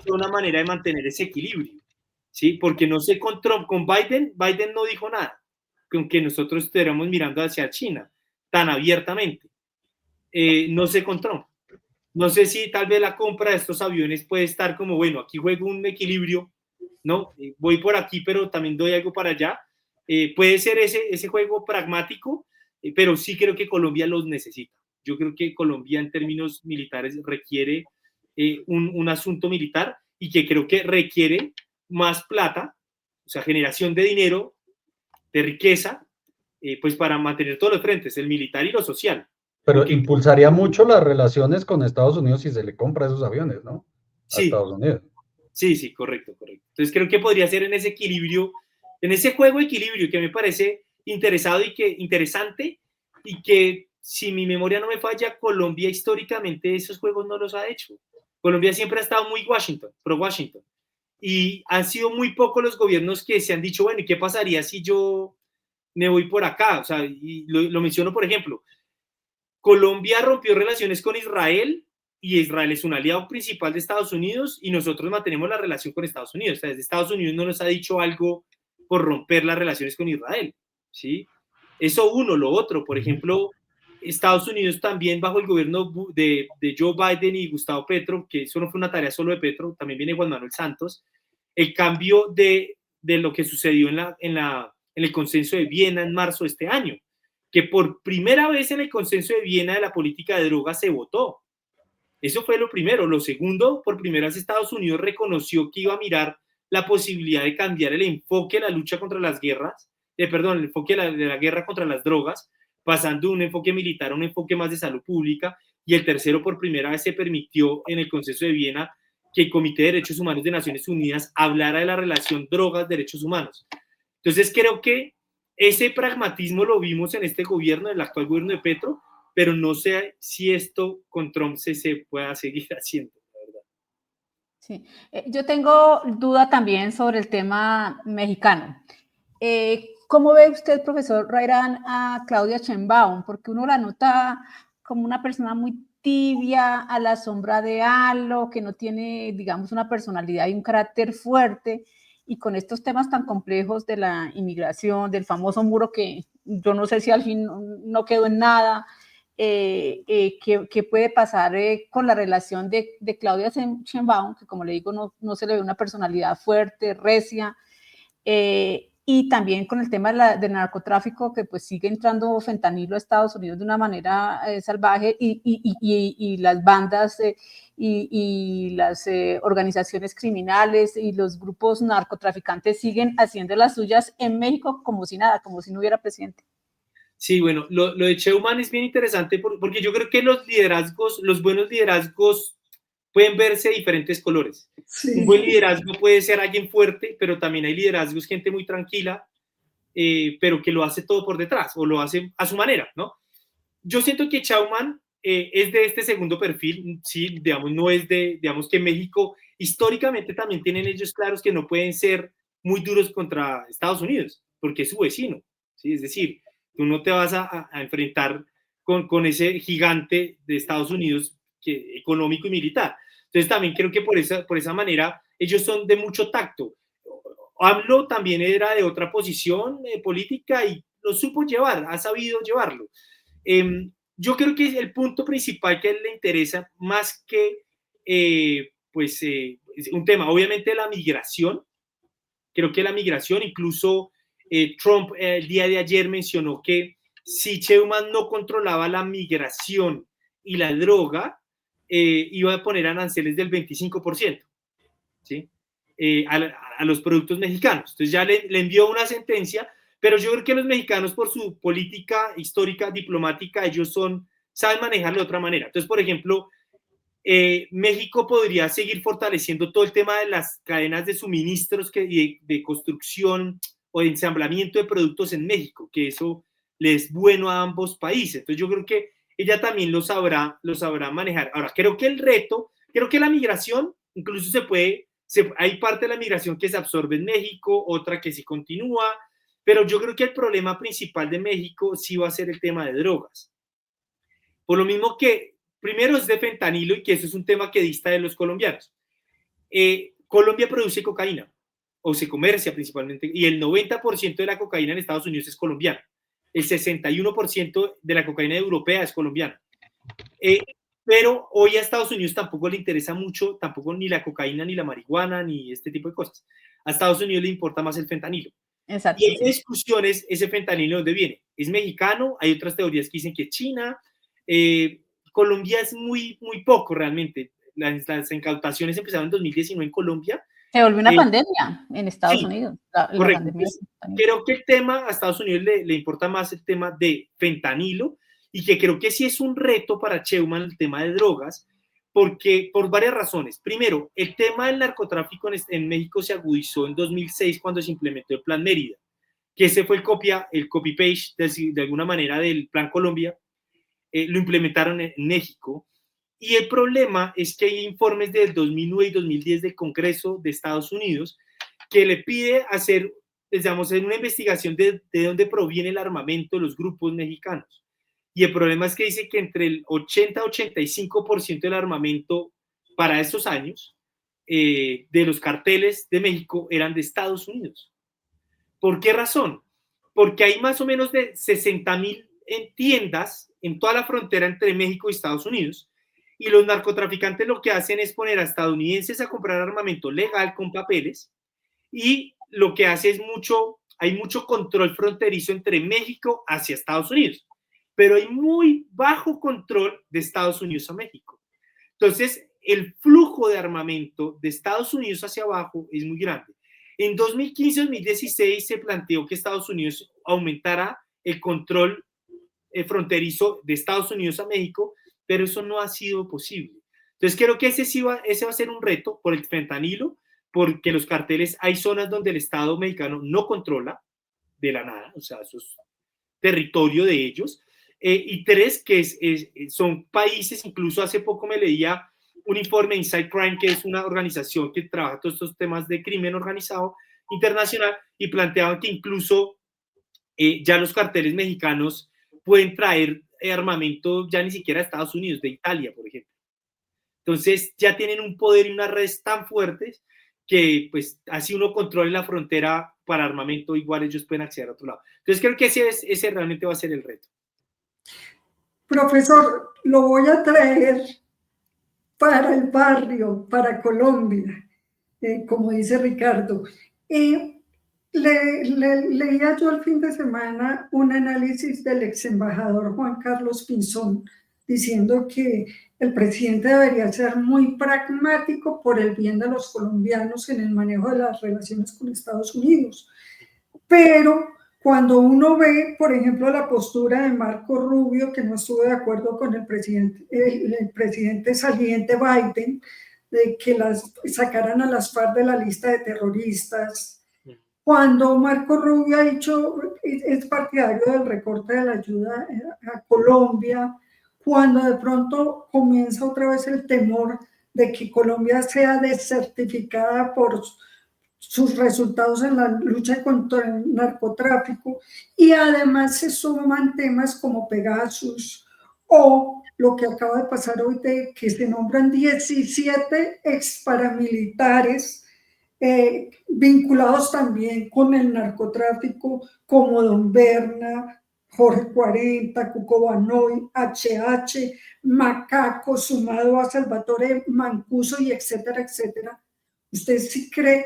C: sea una manera de mantener ese equilibrio, ¿sí? Porque no sé con Trump, con Biden no dijo nada, con que nosotros estuviéramos mirando hacia China tan abiertamente. No sé con Trump. No sé si tal vez la compra de estos aviones puede estar como, bueno, aquí juego un equilibrio, ¿no? Voy por aquí, pero también doy algo para allá. Puede ser ese juego pragmático, pero sí creo que Colombia los necesita. Yo creo que Colombia en términos militares requiere un asunto militar y que creo que requiere más plata, o sea, generación de dinero, de riqueza, pues para mantener todos los frentes, el militar y lo social.
B: Pero
C: Porque,
B: impulsaría mucho las relaciones con Estados Unidos si se le compra esos aviones, ¿no? A
C: sí,
B: Estados Unidos.
C: sí, correcto. Entonces creo que podría ser en ese equilibrio, en ese juego de equilibrio que me parece interesante y que si mi memoria no me falla, Colombia históricamente esos juegos no los ha hecho. Colombia siempre ha estado muy pro Washington. Y han sido muy pocos los gobiernos que se han dicho, bueno, ¿y qué pasaría si yo me voy por acá? O sea, y lo menciono, por ejemplo, Colombia rompió relaciones con Israel y Israel es un aliado principal de Estados Unidos y nosotros mantenemos la relación con Estados Unidos. O sea, desde Estados Unidos no nos ha dicho algo por romper las relaciones con Israel, ¿sí? Eso uno. Lo otro, por ejemplo, Estados Unidos también bajo el gobierno de Joe Biden y Gustavo Petro, que eso no fue una tarea solo de Petro, también viene Juan Manuel Santos, el cambio de lo que sucedió en el consenso de Viena en marzo de este año, que por primera vez en el consenso de Viena de la política de drogas se votó. Eso fue lo primero. Lo segundo, por primera vez Estados Unidos reconoció que iba a mirar la posibilidad de cambiar el enfoque de la lucha contra las guerras, el enfoque de la guerra contra las drogas, pasando de un enfoque militar a un enfoque más de salud pública. Y el tercero, por primera vez se permitió en el consenso de Viena que el Comité de Derechos Humanos de Naciones Unidas hablara de la relación drogas-derechos humanos. Entonces creo que ese pragmatismo lo vimos en este gobierno, en el actual gobierno de Petro, pero no sé si esto con Trump se pueda seguir haciendo, la verdad.
D: Sí. Yo tengo duda también sobre el tema mexicano. ¿Cómo ve usted, profesor Rairán, a Claudia Sheinbaum? Porque uno la nota como una persona muy tibia, a la sombra de algo, que no tiene, digamos, una personalidad y un carácter fuerte, y con estos temas tan complejos de la inmigración, del famoso muro que yo no sé si al fin no quedó en nada, ¿qué puede pasar con la relación de Claudia Sheinbaum, que como le digo, no se le ve una personalidad fuerte, recia, y también con el tema del narcotráfico, que pues sigue entrando fentanilo a Estados Unidos de una manera salvaje, y las bandas y las organizaciones criminales y los grupos narcotraficantes siguen haciendo las suyas en México como si nada, como si no hubiera presidente?
C: Sí, bueno, lo de Sheinbaum es bien interesante porque yo creo que los buenos liderazgos pueden verse de diferentes colores.
E: Sí.
C: Un buen liderazgo puede ser alguien fuerte, pero también hay liderazgos, gente muy tranquila, pero que lo hace todo por detrás o lo hace a su manera, ¿no? Yo siento que Sheinbaum es de este segundo perfil, sí, digamos, no es digamos que México históricamente también tienen ellos claros que no pueden ser muy duros contra Estados Unidos, porque es su vecino, ¿sí? Es decir, tú no te vas a enfrentar con ese gigante de Estados Unidos económico y militar. Entonces también creo que por esa manera ellos son de mucho tacto. AMLO también era de otra posición política y lo supo llevar, ha sabido llevarlo. Yo creo que el punto principal que a él le interesa más que un tema, obviamente la migración. Creo que la migración, incluso Trump el día de ayer mencionó que si Sheinbaum no controlaba la migración y la droga, iba a poner aranceles del 25%, ¿sí? A los productos mexicanos. Entonces ya le envió una sentencia, pero yo creo que los mexicanos, por su política histórica, diplomática, ellos saben manejarlo de otra manera. Entonces, por ejemplo, México podría seguir fortaleciendo todo el tema de las cadenas de suministros de construcción o de ensamblamiento de productos en México, que eso le es bueno a ambos países. Entonces yo creo que ella también lo sabrá manejar. Ahora, creo que la migración, incluso hay parte de la migración que se absorbe en México, otra que sí continúa, pero yo creo que el problema principal de México sí va a ser el tema de drogas. Por lo mismo que primero es de fentanilo y que eso es un tema que dista de los colombianos. Colombia produce cocaína, o se comercia principalmente, y el 90% de la cocaína en Estados Unidos es colombiana. El 61% de la cocaína europea es colombiana. Pero hoy a Estados Unidos tampoco le interesa mucho, tampoco ni la cocaína, ni la marihuana, ni este tipo de cosas. A Estados Unidos le importa más el fentanilo.
D: Exacto.
C: Y hay discusiones, ese fentanilo, ¿de dónde viene? ¿Es mexicano? Hay otras teorías que dicen que es China. Colombia es muy poco realmente. Las incautaciones empezaron en 2019 en Colombia.
D: Se volvió una pandemia en Estados Unidos.
C: Correcto. Creo que el tema a Estados Unidos le importa más el tema de fentanilo y que creo que sí es un reto para Sheinbaum el tema de drogas, porque por varias razones. Primero, el tema del narcotráfico en México se agudizó en 2006 cuando se implementó el Plan Mérida, que ese fue el copy-paste de alguna manera del Plan Colombia. Lo implementaron en México. Y el problema es que hay informes del 2009 y 2010 del Congreso de Estados Unidos que le pide hacer una investigación de dónde proviene el armamento de los grupos mexicanos. Y el problema es que dice que entre el 80 y 85% del armamento para estos años de los carteles de México eran de Estados Unidos. ¿Por qué razón? Porque hay más o menos de 60,000 tiendas en toda la frontera entre México y Estados Unidos. Y los narcotraficantes lo que hacen es poner a estadounidenses a comprar armamento legal con papeles, y lo que hace es hay mucho control fronterizo entre México hacia Estados Unidos, pero hay muy bajo control de Estados Unidos a México. Entonces, el flujo de armamento de Estados Unidos hacia abajo es muy grande. En 2015-2016 se planteó que Estados Unidos aumentara el control fronterizo de Estados Unidos a México, pero eso no ha sido posible. Entonces creo que ese va a ser un reto por el fentanilo, porque los carteles, hay zonas donde el Estado mexicano no controla de la nada, o sea, eso es territorio de ellos. Y tres, que son países, incluso hace poco me leía un informe de Inside Crime, que es una organización que trabaja todos estos temas de crimen organizado internacional, y planteaban que incluso ya los carteles mexicanos pueden traer armamento ya ni siquiera de Estados Unidos, de Italia, por ejemplo. Entonces ya tienen un poder y unas redes tan fuertes que pues así uno controle la frontera para armamento, igual ellos pueden acceder a otro lado. Entonces creo que ese realmente va a ser el reto.
E: Profesor, lo voy a traer para el barrio, para Colombia, como dice Ricardo. Leía yo el fin de semana un análisis del ex embajador Juan Carlos Pinzón diciendo que el presidente debería ser muy pragmático por el bien de los colombianos en el manejo de las relaciones con Estados Unidos. Pero cuando uno ve, por ejemplo, la postura de Marco Rubio, que no estuvo de acuerdo con el presidente saliente Biden, de que sacaran a las FARC de la lista de terroristas, cuando Marco Rubio ha dicho, es partidario del recorte de la ayuda a Colombia, cuando de pronto comienza otra vez el temor de que Colombia sea desertificada por sus resultados en la lucha contra el narcotráfico, y además se suman temas como Pegasus o lo que acaba de pasar hoy, de que se nombran 17 ex paramilitares vinculados también con el narcotráfico, como Don Berna, Jorge 40, Cuco Banoy, HH, Macaco, sumado a Salvatore Mancuso, y etcétera, etcétera. ¿Usted sí cree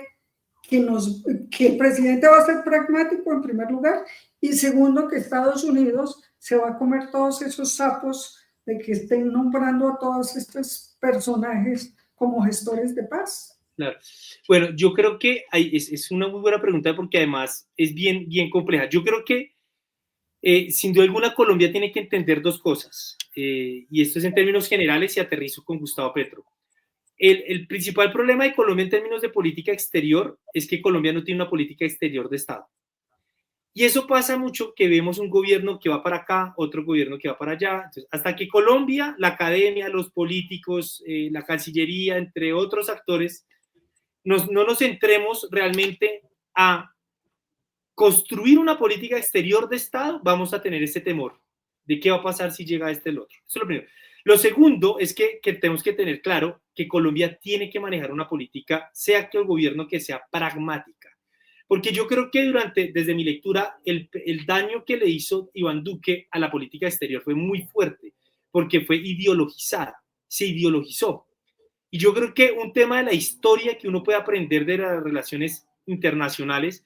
E: que el presidente va a ser pragmático en primer lugar, y segundo, que Estados Unidos se va a comer todos esos sapos de que estén nombrando a todos estos personajes como gestores de paz?
C: Claro. Bueno, yo creo que es una muy buena pregunta porque además es bien, bien compleja. Yo creo que sin duda alguna Colombia tiene que entender dos cosas, y esto es en términos generales y aterrizo con Gustavo Petro. El principal problema de Colombia en términos de política exterior es que Colombia no tiene una política exterior de Estado. Y eso pasa mucho, que vemos un gobierno que va para acá, otro gobierno que va para allá. Entonces, hasta que Colombia, la academia, los políticos, la Cancillería, entre otros actores, no nos centremos realmente a construir una política exterior de Estado, vamos a tener ese temor de qué va a pasar si llega este el otro. Eso es lo primero. Lo segundo es que tenemos que tener claro que Colombia tiene que manejar una política, sea que el gobierno que sea pragmática. Porque yo creo que desde mi lectura, el daño que le hizo Iván Duque a la política exterior fue muy fuerte, porque fue ideologizada, se ideologizó. Y yo creo que un tema de la historia que uno puede aprender de las relaciones internacionales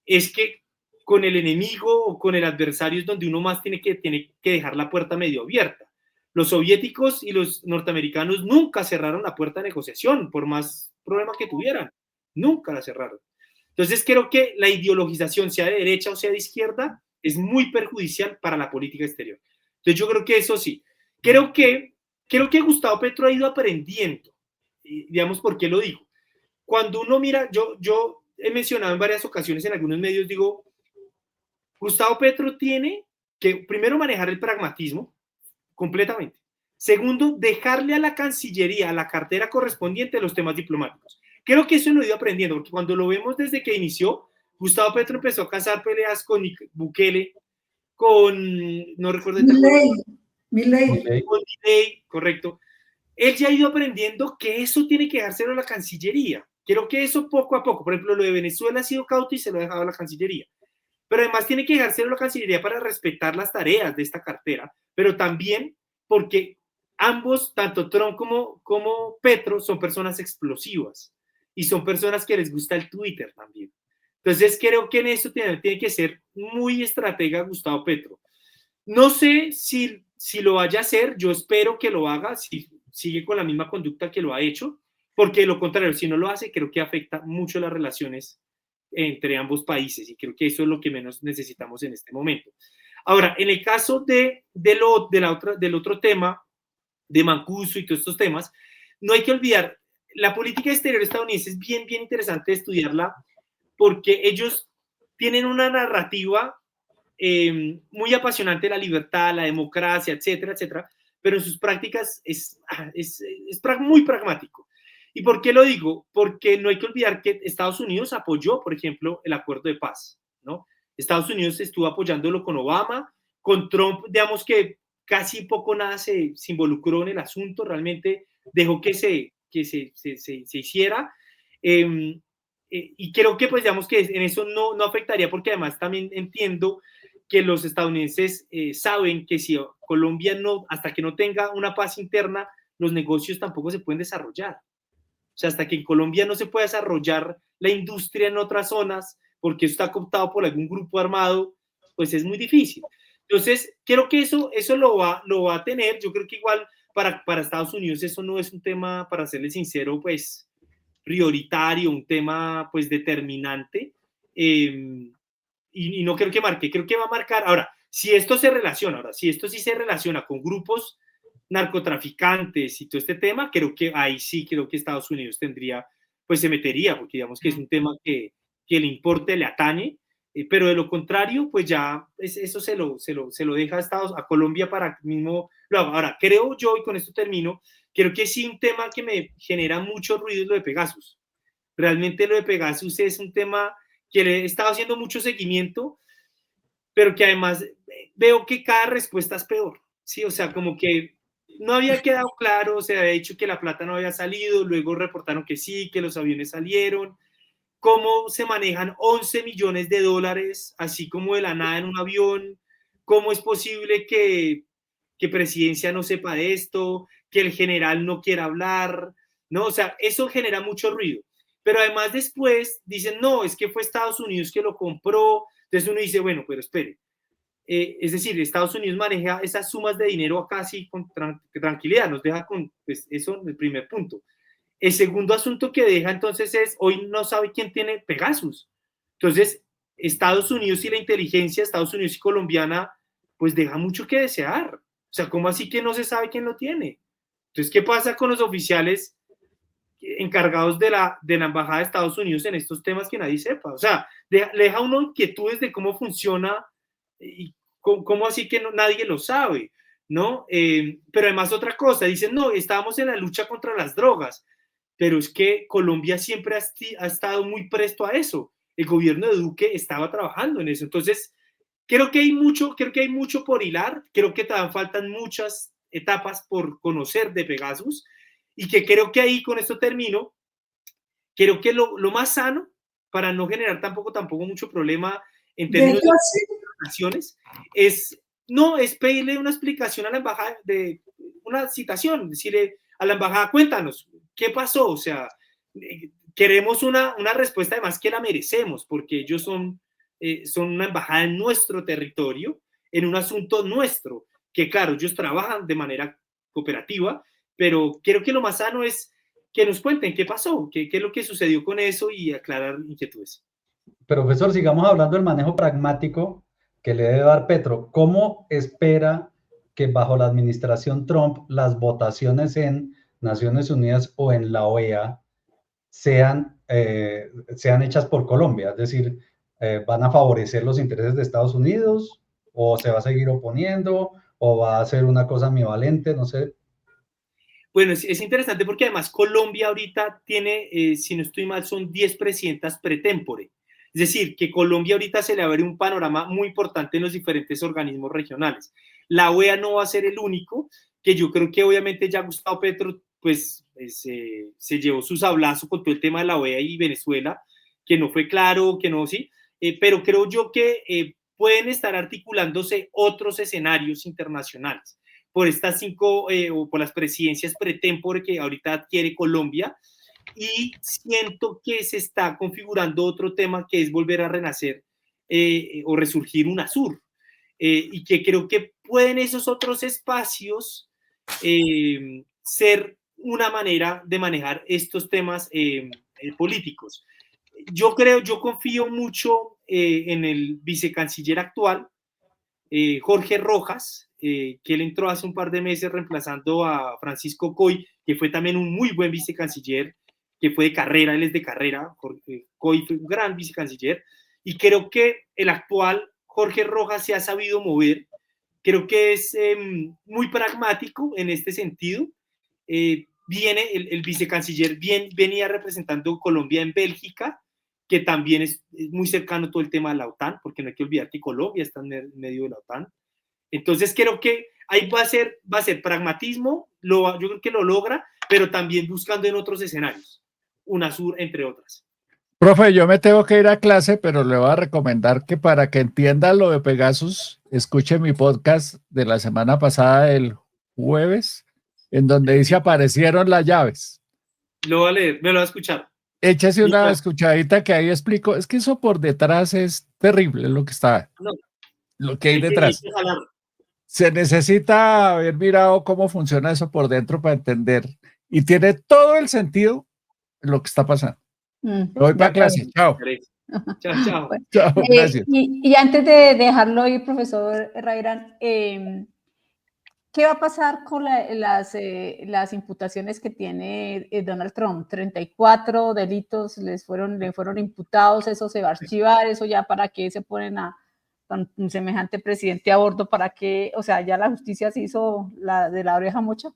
C: es que con el enemigo o con el adversario es donde uno más tiene que dejar la puerta medio abierta. Los soviéticos y los norteamericanos nunca cerraron la puerta de negociación, por más problemas que tuvieran. Nunca la cerraron. Entonces creo que la ideologización, sea de derecha o sea de izquierda, es muy perjudicial para la política exterior. Entonces yo creo que eso sí. Creo que Gustavo Petro ha ido aprendiendo. Digamos, ¿por qué lo digo? Cuando uno mira, yo he mencionado en varias ocasiones en algunos medios, digo, Gustavo Petro tiene que primero manejar el pragmatismo completamente. Segundo, dejarle a la Cancillería, a la cartera correspondiente, los temas diplomáticos. Creo que eso lo he ido aprendiendo, porque cuando lo vemos desde que inició, Gustavo Petro empezó a cazar peleas con Bukele, no recuerdo.
E: Milei.
C: Con Milei, correcto. Él ya ha ido aprendiendo que eso tiene que dejárselo a la Cancillería. Creo que eso poco a poco, por ejemplo, lo de Venezuela ha sido cauto y se lo ha dejado a la Cancillería. Pero además tiene que dejárselo a la Cancillería para respetar las tareas de esta cartera, pero también porque ambos, tanto Trump como Petro, son personas explosivas y son personas que les gusta el Twitter también. Entonces creo que en eso tiene que ser muy estratega Gustavo Petro. No sé si lo vaya a hacer, yo espero que lo haga, si sigue con la misma conducta que lo ha hecho, porque de lo contrario, si no lo hace, creo que afecta mucho las relaciones entre ambos países y creo que eso es lo que menos necesitamos en este momento. Ahora, en el caso del otro tema, de Mancuso y todos estos temas, no hay que olvidar, la política exterior estadounidense es bien, bien interesante estudiarla porque ellos tienen una narrativa muy apasionante de la libertad, la democracia, etcétera, etcétera, pero en sus prácticas es muy pragmático. ¿Y por qué lo digo? Porque no hay que olvidar que Estados Unidos apoyó, por ejemplo, el acuerdo de paz, ¿no? Estados Unidos estuvo apoyándolo con Obama, con Trump, digamos que casi poco nada se involucró en el asunto, realmente dejó que se hiciera. Y creo que, pues, digamos que en eso no afectaría, porque además también entiendo que los estadounidenses saben que si Colombia hasta que no tenga una paz interna, los negocios tampoco se pueden desarrollar. O sea, hasta que en Colombia no se pueda desarrollar la industria en otras zonas, porque eso está cooptado por algún grupo armado, pues es muy difícil. Entonces, creo que eso lo va a tener. Yo creo que igual para Estados Unidos eso no es un tema, para serle sincero, pues prioritario, un tema pues determinante. Y no creo que marque, creo que va a marcar. Ahora, si esto sí se relaciona con grupos narcotraficantes y todo este tema, creo que ahí sí creo que Estados Unidos pues se metería, porque digamos que es un tema que le importe, le atañe, pero de lo contrario, pues ya eso se lo deja a Colombia para mismo lo haga. Ahora, creo yo, y con esto termino, creo que sí un tema que me genera mucho ruido es lo de Pegasus. Realmente lo de Pegasus es un tema que le he estado haciendo mucho seguimiento, pero que además veo que cada respuesta es peor, ¿sí? O sea, como que no había quedado claro, se había dicho que la plata no había salido, luego reportaron que sí, que los aviones salieron, cómo se manejan 11 millones de dólares, así como de la nada en un avión, cómo es posible que Presidencia no sepa de esto, que el general no quiera hablar, ¿no? O sea, eso genera mucho ruido. Pero además después dicen, no, es que fue Estados Unidos que lo compró. Entonces uno dice, bueno, pero espere. Es decir, Estados Unidos maneja esas sumas de dinero acá así con tranquilidad, nos deja con pues, eso en el primer punto. El segundo asunto que deja entonces es, hoy no sabe quién tiene Pegasus. Entonces, Estados Unidos y la inteligencia, Estados Unidos y colombiana, pues deja mucho que desear. O sea, ¿cómo así que no se sabe quién lo tiene? Entonces, ¿qué pasa con los oficiales encargados de la Embajada de Estados Unidos en estos temas que nadie sepa? O sea, le deja uno inquietudes de cómo funciona y cómo así que nadie lo sabe, ¿no? Pero además otra cosa, dicen, no, estábamos en la lucha contra las drogas, pero es que Colombia siempre ha estado muy presto a eso. El gobierno de Duque estaba trabajando en eso. Entonces, creo que hay mucho por hilar, creo que todavía faltan muchas etapas por conocer de Pegasus, y que creo que ahí, con esto termino, creo que lo más sano, para no generar tampoco mucho problema en términos de explicaciones, es pedirle una explicación a la embajada, una citación, decirle a la embajada, cuéntanos, ¿qué pasó? O sea, queremos una respuesta además que la merecemos, porque ellos son una embajada en nuestro territorio, en un asunto nuestro, que claro, ellos trabajan de manera cooperativa, pero creo que lo más sano es que nos cuenten qué pasó, qué es lo que sucedió con eso y aclarar inquietudes.
B: Profesor, sigamos hablando del manejo pragmático que le debe dar Petro. ¿Cómo espera que bajo la administración Trump las votaciones en Naciones Unidas o en la OEA sean hechas por Colombia? Es decir, ¿van a favorecer los intereses de Estados Unidos o se va a seguir oponiendo o va a ser una cosa ambivalente? No sé.
C: Bueno, es interesante porque además Colombia ahorita tiene, si no estoy mal, son 10 presidentas pre-tempore. Es decir, que Colombia ahorita se le abre un panorama muy importante en los diferentes organismos regionales. La OEA no va a ser el único, que yo creo que obviamente ya Gustavo Petro pues se llevó su sablazo con todo el tema de la OEA y Venezuela, que no fue claro, que no, sí, pero creo yo que pueden estar articulándose otros escenarios internacionales por estas 5 o por las presidencias pre-tempore que ahorita adquiere Colombia, y siento que se está configurando otro tema que es volver a renacer o resurgir UNASUR, y que creo que pueden esos otros espacios ser una manera de manejar estos temas políticos. Yo confío mucho en el vicecanciller actual, Jorge Rojas, que él entró hace un par de meses reemplazando a Francisco Coy, que fue también un muy buen vicecanciller, que fue de carrera, él es de carrera, Coy fue un gran vicecanciller, y creo que el actual Jorge Rojas se ha sabido mover, creo que es muy pragmático en este sentido. Viene el vicecanciller, venía representando Colombia en Bélgica, que también es muy cercano todo el tema de la OTAN, porque no hay que olvidar que Colombia está en medio de la OTAN. Entonces creo que ahí va a ser pragmatismo, yo creo que lo logra, pero también buscando en otros escenarios, UNASUR entre otras.
A: Profe, yo me tengo que ir a clase, pero le voy a recomendar que para que entienda lo de Pegasus, escuche mi podcast de la semana pasada, el jueves, en donde dice aparecieron las llaves.
C: Lo voy a leer, me lo voy a escuchar.
A: Échase una escuchadita que ahí explico. Es que eso por detrás es terrible lo que está, lo que hay detrás. Se necesita haber mirado cómo funciona eso por dentro para entender. Y tiene todo el sentido lo que está pasando. Voy para clase. Chao.
C: Chao, chao.
D: Bueno,
A: Chao, gracias.
D: Y antes de dejarlo ir, profesor Rairán, ¿qué va a pasar con las imputaciones que tiene Donald Trump? 34 delitos le fueron imputados, eso se va a archivar, eso ya para qué se ponen a un semejante presidente a bordo, para qué, o sea, ya la justicia se hizo de la oreja mocha.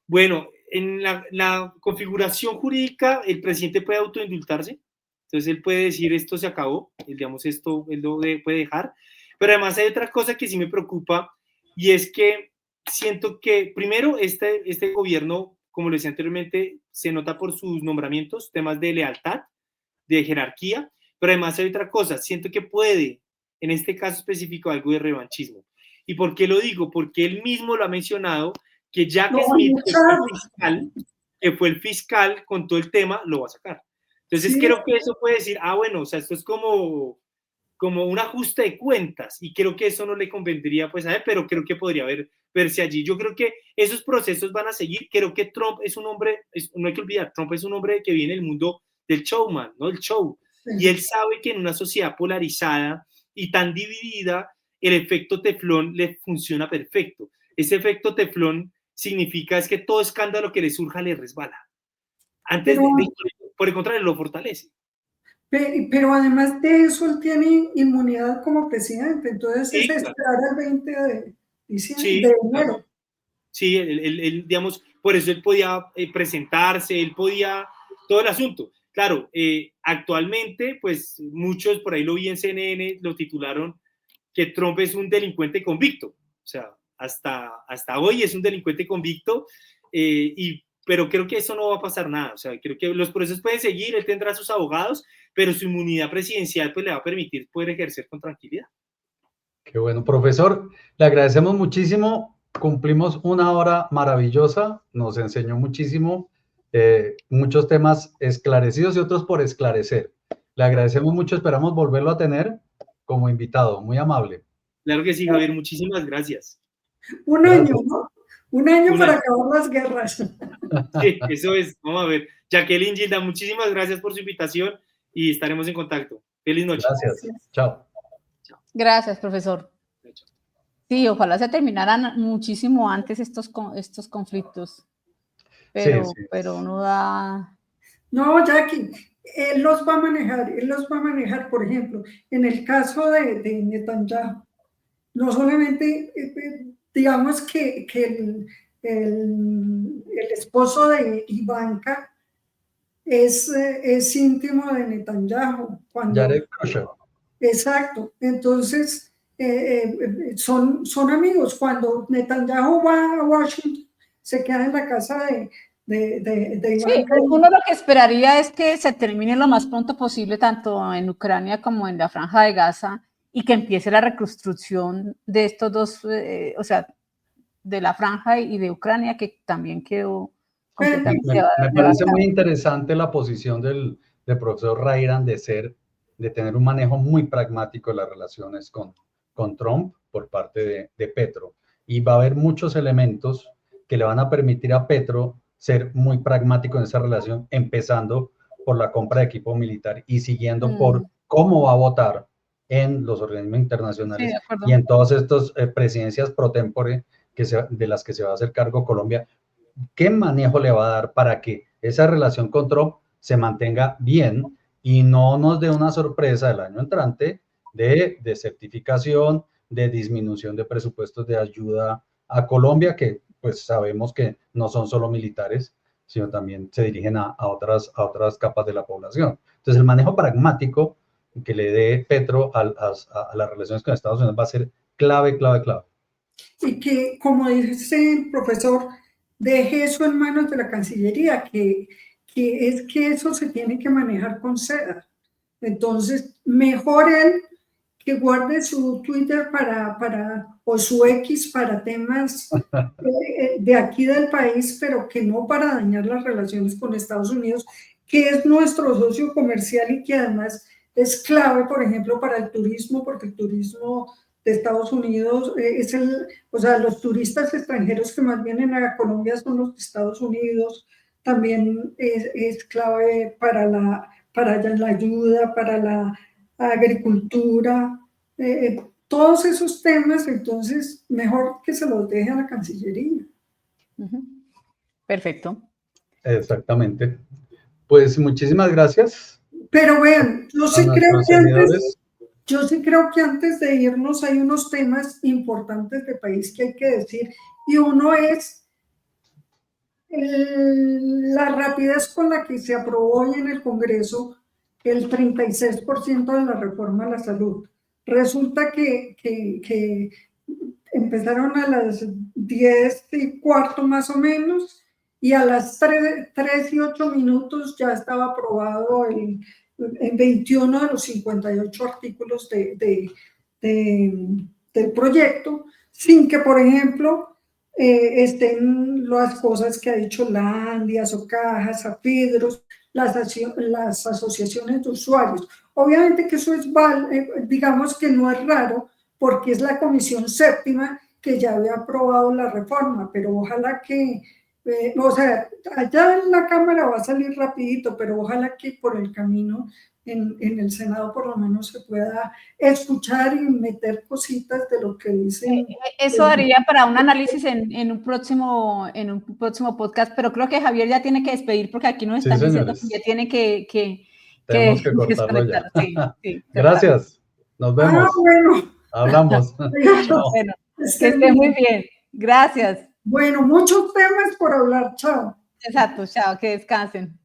C: Bueno, en la configuración jurídica, el presidente puede autoindultarse, entonces él puede decir esto se acabó, digamos esto él lo puede dejar, pero además hay otra cosa que sí me preocupa, y es que siento que primero este gobierno, como lo decía anteriormente, se nota por sus nombramientos, temas de lealtad, de jerarquía, pero además hay otra cosa, siento que puede, en este caso específico, algo de revanchismo. ¿Y por qué lo digo? Porque él mismo lo ha mencionado, que Jack Smith, que fue el fiscal con todo el tema, lo va a sacar. Entonces creo que eso puede decir, bueno, o sea, esto es como como un ajuste de cuentas, y creo que eso no le convendría pues a él, pero creo que podría verse allí. Yo creo que esos procesos van a seguir. Creo que Trump es un hombre, no hay que olvidar, Trump es un hombre que viene del mundo del showman, ¿no? El show.
E: Sí.
C: Y él sabe que en una sociedad polarizada y tan dividida, el efecto teflón le funciona perfecto. Ese efecto teflón significa es que todo escándalo que le surja le resbala. Por el contrario, lo fortalece.
E: Pero además de eso, él tiene inmunidad como presidente, entonces
C: Sí,
E: es
C: claro.
E: esperar al 20 de diciembre,
C: Sí,
E: de enero.
C: claro. Sí, él, digamos, por eso él podía presentarse, él podía, todo el asunto. Claro, actualmente, pues muchos, por ahí lo vi en CNN, lo titularon que Trump es un delincuente convicto. O sea, hasta hoy es un delincuente convicto, pero creo que eso no va a pasar nada. O sea, creo que los procesos pueden seguir, él tendrá sus abogados, pero su inmunidad presidencial pues le va a permitir poder ejercer con tranquilidad.
B: Qué bueno, profesor. Le agradecemos muchísimo. Cumplimos una hora maravillosa. Nos enseñó muchísimo, muchos temas esclarecidos y otros por esclarecer. Le agradecemos mucho. Esperamos volverlo a tener como invitado. Muy amable.
C: Claro que sí, Javier. Muchísimas gracias.
E: Un
B: Gracias.
E: año, ¿no? Un año para acabar las guerras.
C: Sí, eso es. Vamos a ver. Jacqueline, Gilda, muchísimas gracias por su invitación y estaremos en contacto. Feliz noche.
B: Gracias. Chao.
D: Gracias, profesor. Sí, ojalá se terminaran muchísimo antes estos conflictos, pero,
B: Sí.
D: pero no da...
E: No, Jackie, él los va a manejar, por ejemplo, en el caso de Netanyahu, no solamente, digamos que el esposo de Ivanka es íntimo de Netanyahu.
B: Jared Kushner.
E: Exacto, entonces son amigos. Cuando Netanyahu va a Washington, se queda en la casa de Ivanka.
D: Sí, uno lo que esperaría es que se termine lo más pronto posible, tanto en Ucrania como en la Franja de Gaza, y que empiece la reconstrucción de estos dos, o sea, de la Franja y de Ucrania, que también quedó completamente
B: Me parece muy interesante la posición del profesor Rairan de tener un manejo muy pragmático de las relaciones con Trump por parte de Petro. Y va a haber muchos elementos que le van a permitir a Petro ser muy pragmático en esa relación, empezando por la compra de equipo militar y siguiendo por cómo va a votar en los organismos internacionales y en todas estas presidencias pro tempore de las que se va a hacer cargo Colombia. ¿Qué manejo le va a dar para que esa relación con Trump se mantenga bien y no nos dé una sorpresa el año entrante de desertificación, de disminución de presupuestos de ayuda a Colombia, que pues sabemos que no son solo militares, sino también se dirigen a otras capas de la población? Entonces el manejo pragmático que le dé Petro a las relaciones con Estados Unidos va a ser clave.
E: Y que, como dice el profesor, deje eso en manos de la Cancillería, que es que eso se tiene que manejar con seda. Entonces, mejor él que guarde su Twitter o su X para temas de aquí del país, pero que no para dañar las relaciones con Estados Unidos, que es nuestro socio comercial y que además es clave, por ejemplo, para el turismo, porque el turismo de Estados Unidos los turistas extranjeros que más vienen a Colombia son los de Estados Unidos. También es clave para la ayuda, para la agricultura, todos esos temas. Entonces mejor que se los deje a la Cancillería.
D: Perfecto.
B: Exactamente. Pues muchísimas gracias.
E: Pero vean, yo sí creo que antes de irnos hay unos temas importantes de país que hay que decir, y uno es la rapidez con la que se aprobó hoy en el Congreso el 36% de la reforma a la salud. Resulta que empezaron a las 10:15 más o menos, y a las 3:08 ya estaba aprobado en 21 de los 58 artículos del proyecto, sin que, por ejemplo, estén las cosas que ha dicho la ANDI, Asocajas, Afidros, las asociaciones de usuarios. Obviamente que eso es, digamos que no es raro, porque es la Comisión Séptima que ya había aprobado la reforma, pero ojalá que, o sea, allá en la Cámara va a salir rapidito, pero ojalá que por el camino en el Senado por lo menos se pueda escuchar y meter cositas de lo que dicen.
D: Eso daría para un análisis en un próximo podcast, pero creo que Javier ya tiene que despedir porque aquí nos están diciendo que ya tiene
B: tenemos que cortarlo ya.
D: Sí,
B: gracias, nos vemos.
E: Bueno.
B: Hablamos.
D: Bueno, que esté muy bien. Gracias.
E: Bueno, muchos temas por hablar. Chao.
D: Exacto, chao, que descansen.